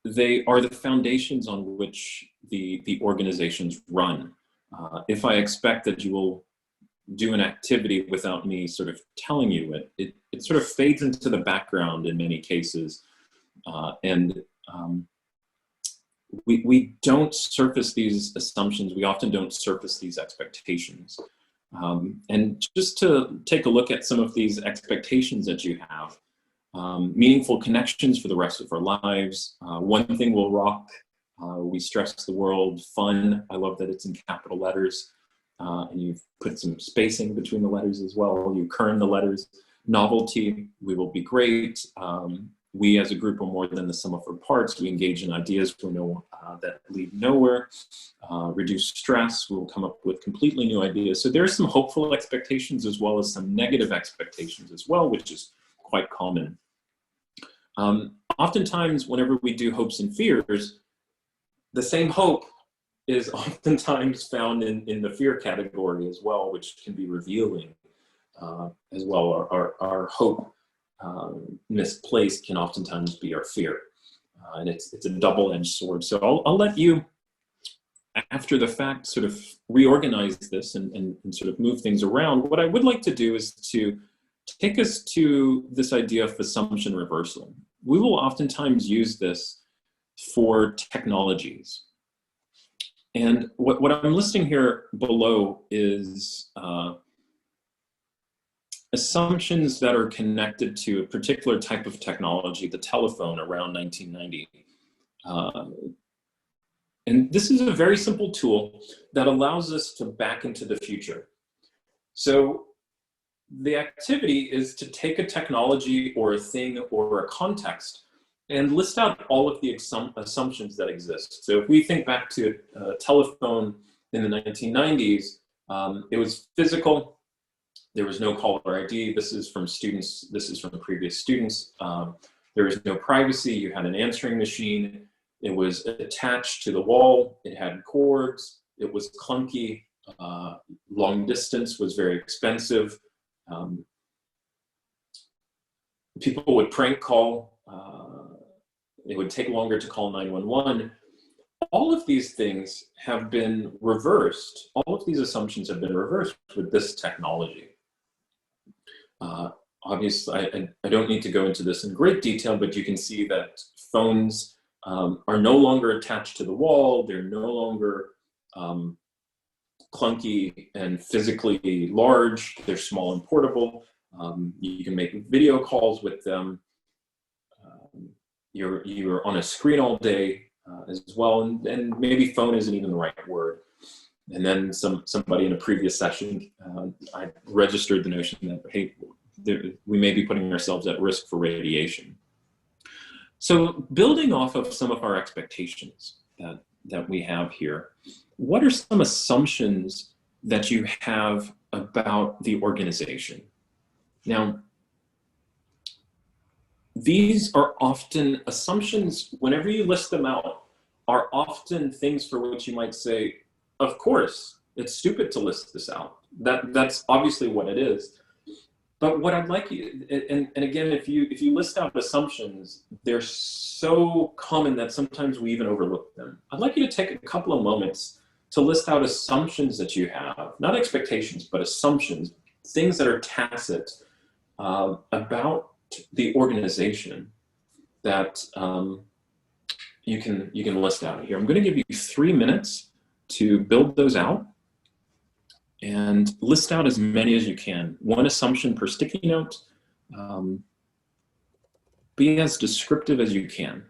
Speaker 2: they are the foundations on which the organizations run. If I expect that you will do an activity without me sort of telling you it sort of fades into the background in many cases. We don't surface these assumptions. We often don't surface these expectations. And just to take a look at some of these expectations that you have, meaningful connections for the rest of our lives. One thing will rock. We stress the world. Fun. I love that it's in capital letters. And you've put some spacing between the letters as well. You kern the letters. Novelty. We will be great. We as a group are more than the sum of our parts. We engage in ideas we know that lead nowhere. Reduce stress. We will come up with completely new ideas. So there are some hopeful expectations as well as some negative expectations as well, which is quite common. Oftentimes, whenever we do hopes and fears, the same hope is oftentimes found in the fear category as well, which can be revealing. as well. Our hope misplaced can oftentimes be our fear. And it's a double-edged sword. So I'll let you, after the fact, sort of reorganize this and sort of move things around. What I would like to do is to take us to this idea of assumption reversal. We will oftentimes use this for technologies. And what I'm listing here below is assumptions that are connected to a particular type of technology, the telephone around 1990. And this is a very simple tool that allows us to back into the future. So the activity is to take a technology or a thing or a context and list out all of the assumptions that exist. So if we think back to a telephone in the 1990s, it was physical. There was no caller ID. This is from students. This is from previous students. There was no privacy. You had an answering machine. It was attached to the wall. It had cords. It was clunky. Long distance was very expensive. People would prank call. It would take longer to call 911. All of these things have been reversed. All of these assumptions have been reversed with this technology. Obviously, I don't need to go into this in great detail, but you can see that phones are no longer attached to the wall. They're no longer clunky and physically large. They're small and portable. You can make video calls with them. You're on a screen all day as well, and maybe phone isn't even the right word. And then somebody in a previous session, I registered the notion that, hey, we may be putting ourselves at risk for radiation. So building off of some of our expectations that we have here, what are some assumptions that you have about the organization? Now, these are often assumptions, whenever you list them out, are often things for which you might say, of course, it's stupid to list this out. That's obviously what it is. But what I'd like you, and again, if you list out assumptions, they're so common that sometimes we even overlook them. I'd like you to take a couple of moments to list out assumptions that you have, not expectations, but assumptions, things that are tacit about the organization that you can list out here. I'm going to give you 3 minutes to build those out and list out as many as you can. One assumption per sticky note. Be as descriptive as you can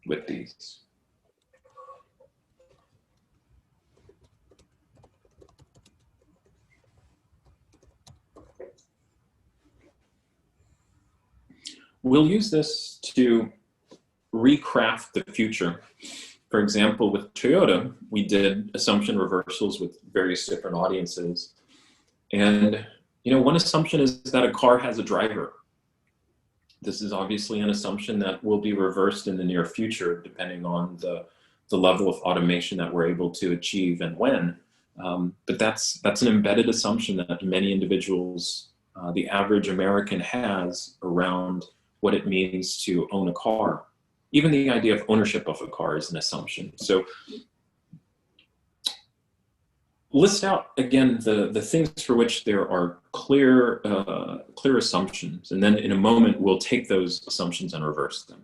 Speaker 2: with these. We'll use this to recraft the future. For example, with Toyota, we did assumption reversals with various different audiences. And one assumption is that a car has a driver. This is obviously an assumption that will be reversed in the near future, depending on the level of automation that we're able to achieve and when. But that's an embedded assumption that many individuals, the average American, has around what it means to own a car. Even the idea of ownership of a car is an assumption. So list out, again, the things for which there are clear assumptions. And then in a moment, we'll take those assumptions and reverse them.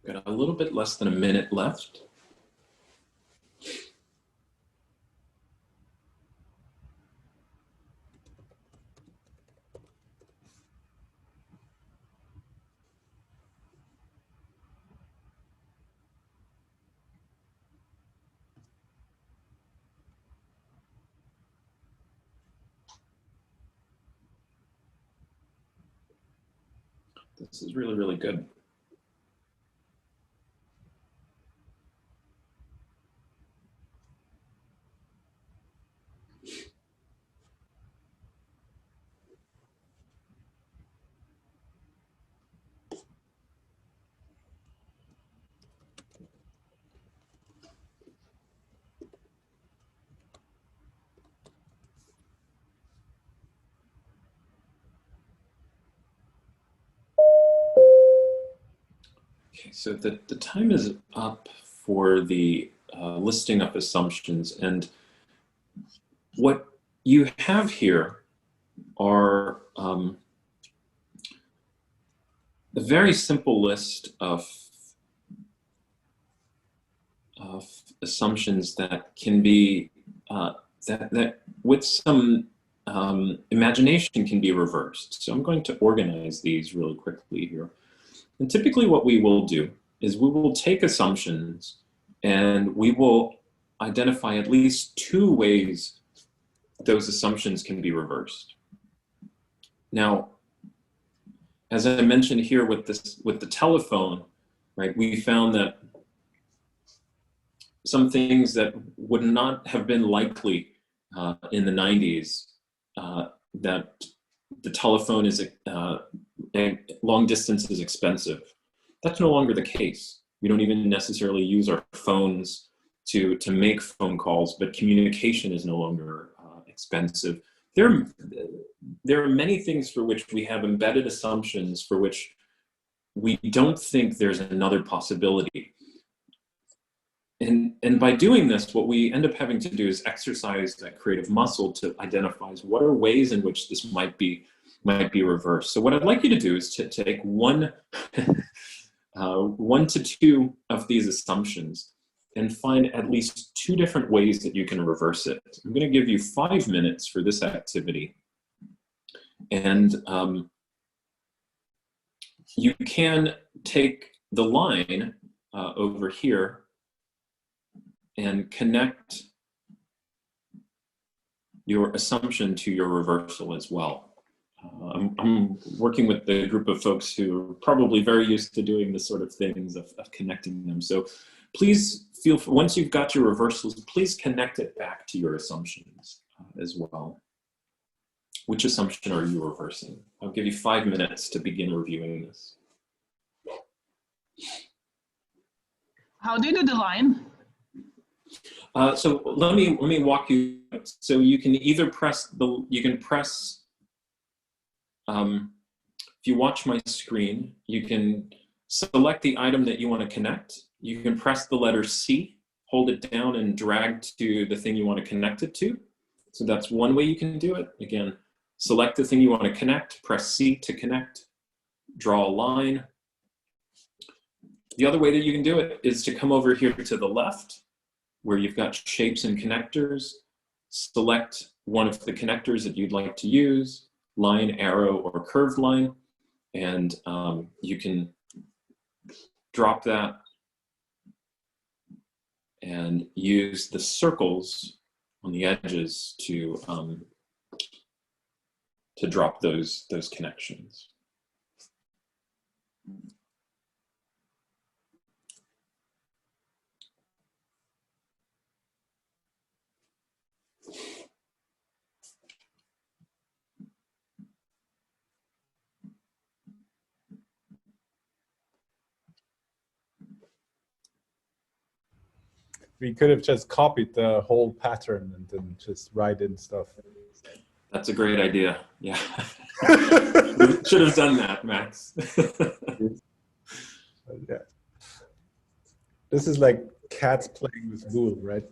Speaker 2: Got a little bit less than a minute left. This is really, really good. Okay, so the time is up for the listing of assumptions, and what you have here are a very simple list of assumptions that can be, that with some imagination can be reversed. So I'm going to organize these really quickly here. And typically what we will do is we will take assumptions and we will identify at least 2 ways those assumptions can be reversed. Now, as I mentioned here with the telephone, right, we found that some things that would not have been likely in the 90s, that the telephone is long distance is expensive. That's no longer the case. We don't even necessarily use our phones to make phone calls, but communication is no longer expensive. There are many things for which we have embedded assumptions for which we don't think there's another possibility. And by doing this, what we end up having to do is exercise that creative muscle to identify what are ways in which this might be reversed. So what I'd like you to do is to take one to 2 of these assumptions and find at least 2 different ways that you can reverse it. I'm going to give you 5 minutes for this activity. And you can take the line over here and connect your assumption to your reversal as well. I'm working with a group of folks who are probably very used to doing this sort of things of connecting them. So please feel, once you've got your reversals, please connect it back to your assumptions as well. Which assumption are you reversing? I'll give you 5 minutes to begin reviewing this.
Speaker 5: How do you do the line?
Speaker 2: So let me walk you. So you can either press if you watch my screen, you can select the item that you want to connect. You can press the letter C, hold it down and drag to the thing you want to connect it to. So that's one way you can do it. Again, select the thing you want to connect, press C to connect, draw a line. The other way that you can do it is to come over here to the left, where you've got shapes and connectors, select one of the connectors that you'd like to use, line, arrow, or curved line, and you can drop that and use the circles on the edges to drop those connections.
Speaker 1: We could have just copied the whole pattern and then just write in stuff.
Speaker 2: That's a great idea. Yeah. Should have done that, Max.
Speaker 1: Yeah. This is like cats playing with wool, right?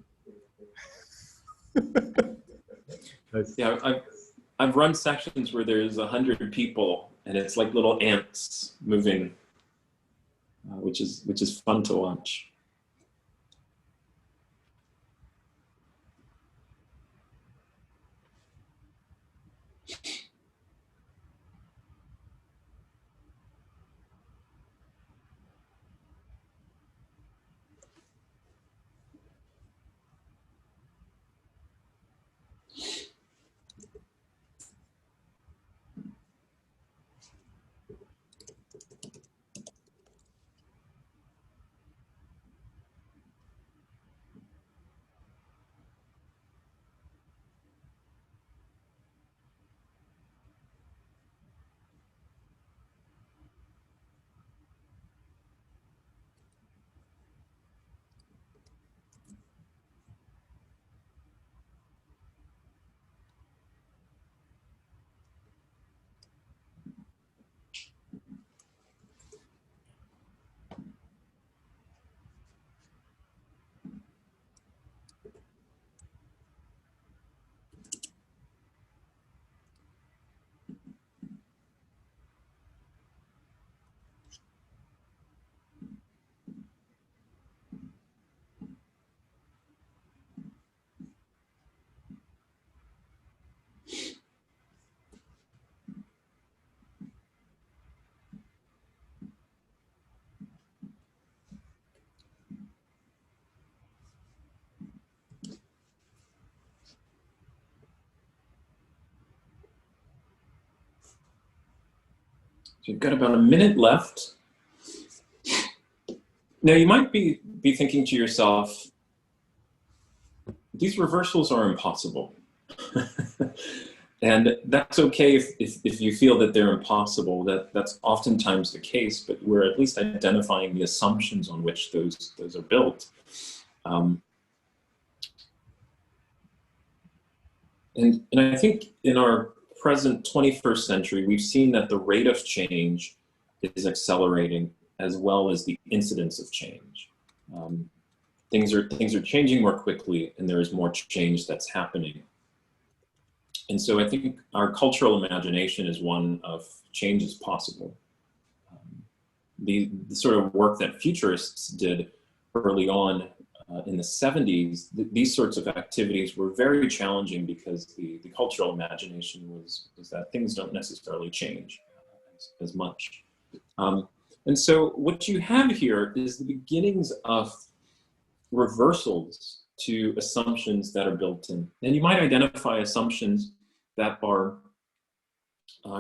Speaker 1: Nice.
Speaker 2: Yeah, I've run sessions where there's 100 people and it's like little ants moving which is fun to watch. So you've got about a minute left. Now you might be thinking to yourself, these reversals are impossible. And that's okay if you feel that they're impossible. That's oftentimes the case, but we're at least identifying the assumptions on which those are built. And I think in our present 21st century, we've seen that the rate of change is accelerating, as well as the incidence of change. Things are changing more quickly, and there is more change that's happening. And so I think our cultural imagination is one of change is possible. The sort of work that futurists did early on in the 70s, these sorts of activities were very challenging because the cultural imagination was that things don't necessarily change as much. And so what you have here is the beginnings of reversals to assumptions that are built in. And you might identify assumptions that are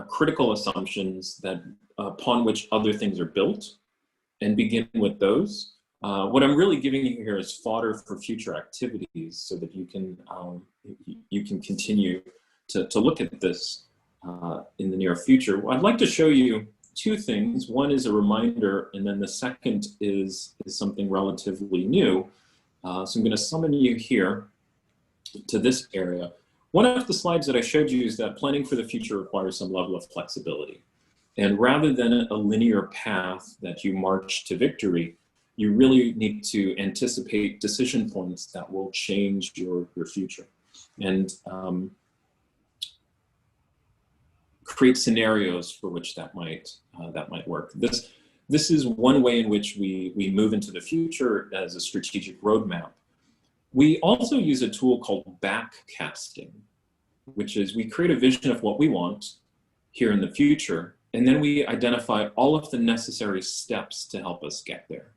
Speaker 2: critical assumptions that upon which other things are built, and begin with those. What I'm really giving you here is fodder for future activities so that you can continue to look at this in the near future. I'd like to show you two things. One is a reminder, and then the second is something relatively new. So I'm going to summon you here to this area. One of the slides that I showed you is that planning for the future requires some level of flexibility. And rather than a linear path that you march to victory, you really need to anticipate decision points that will change your future, and create scenarios for which that might work. This is one way in which we move into the future as a strategic roadmap. We also use a tool called backcasting, which is we create a vision of what we want here in the future, and then we identify all of the necessary steps to help us get there.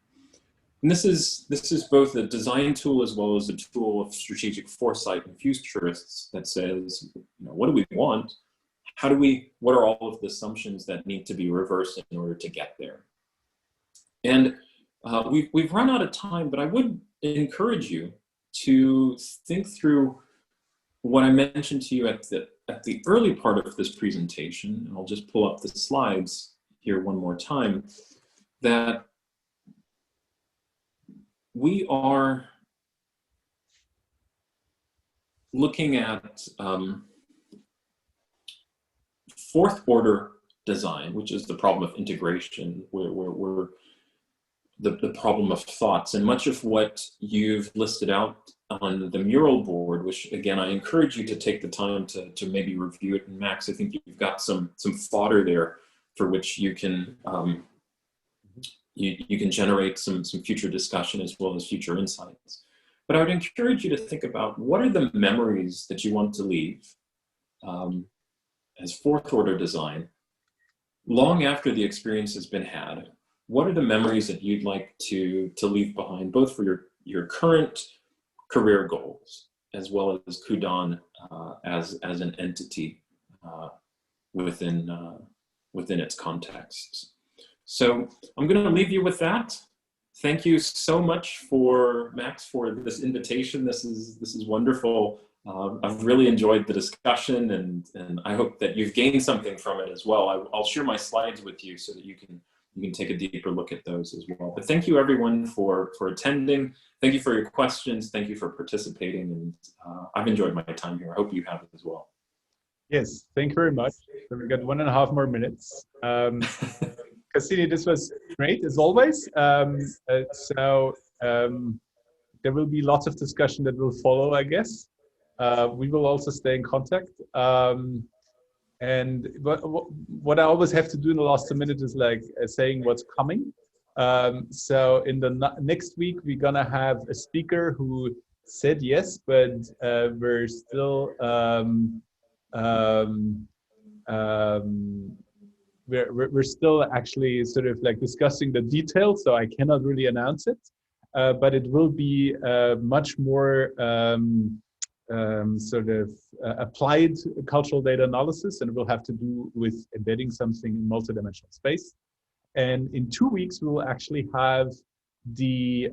Speaker 2: And this is both a design tool as well as a tool of strategic foresight and futurists that says, what do we want? What are all of the assumptions that need to be reversed in order to get there? And we've run out of time, but I would encourage you to think through what I mentioned to you at the early part of this presentation, and I'll just pull up the slides here one more time, that we are looking at fourth order design, which is the problem of integration, where the problem of thoughts. And much of what you've listed out on the mural board, which again, I encourage you to take the time to maybe review it. And Max, I think you've got some fodder there for which you can you can generate some future discussion as well as future insights. But I would encourage you to think about what are the memories that you want to leave as fourth order design long after the experience has been had. What are the memories that you'd like to leave behind, both for your current career goals as well as CUDAN as an entity within its contexts? So I'm going to leave you with that. Thank you so much Max for this invitation. This is wonderful. I've really enjoyed the discussion, and I hope that you've gained something from it as well. I'll share my slides with you so that you can take a deeper look at those as well. But thank you everyone for attending. Thank you for your questions. Thank you for participating, and I've enjoyed my time here. I hope you have as well.
Speaker 1: Yes, thank you very much. So we got 1.5 more minutes. Cassini, this was great as always. There will be lots of discussion that will follow, I guess. We will also stay in contact. And what I always have to do in the last 2 minutes is like saying what's coming. So in the next week, we're gonna have a speaker who said yes, but we're still we're still actually sort of like discussing the details, so I cannot really announce it. But it will be much more sort of applied cultural data analysis, and it will have to do with embedding something in multidimensional space. And in 2 weeks, we will actually have the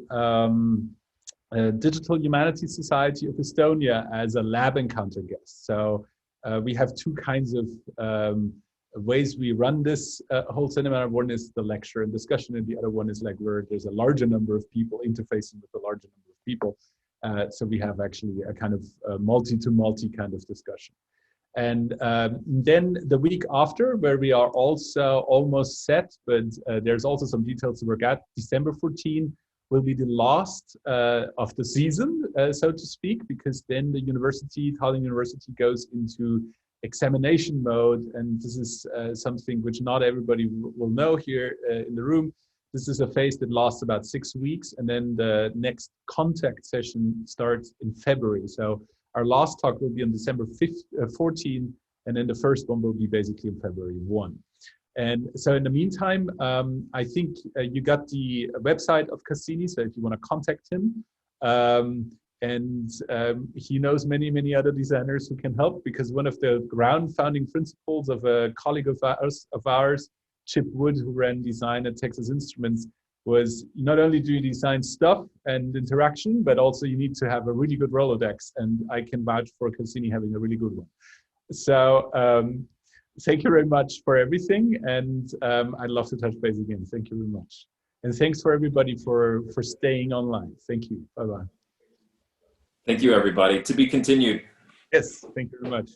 Speaker 1: Digital Humanities Society of Estonia as a lab encounter guest. So we have two kinds of ways we run this whole seminar. One is the lecture and discussion, and the other one is like where there's a larger number of people interfacing with a larger number of people. So we have actually a kind of multi-to-multi kind of discussion. And then the week after, where we are also almost set, but there's also some details to work out, December 14 will be the last of the season, so to speak, because then the university, Tallinn University, goes into examination mode. And this is something which not everybody will know here in the room. This is a phase that lasts about 6 weeks, and then the next contact session starts in February. So our last talk will be on December 14, and then the first one will be basically in February 1. And so in the meantime, I think you got the website of Cassini, so if you want to contact him, and he knows many, many other designers who can help, because one of the ground founding principles of a colleague of ours, Chip Wood, who ran design at Texas Instruments, was not only do you design stuff and interaction, but also you need to have a really good Rolodex, and I can vouch for Cassini having a really good one. So thank you very much for everything, and I'd love to touch base again. Thank you very much. And thanks for everybody for staying online. Thank you. Bye-bye.
Speaker 2: Thank you, everybody. To be continued.
Speaker 1: Yes, thank you very much.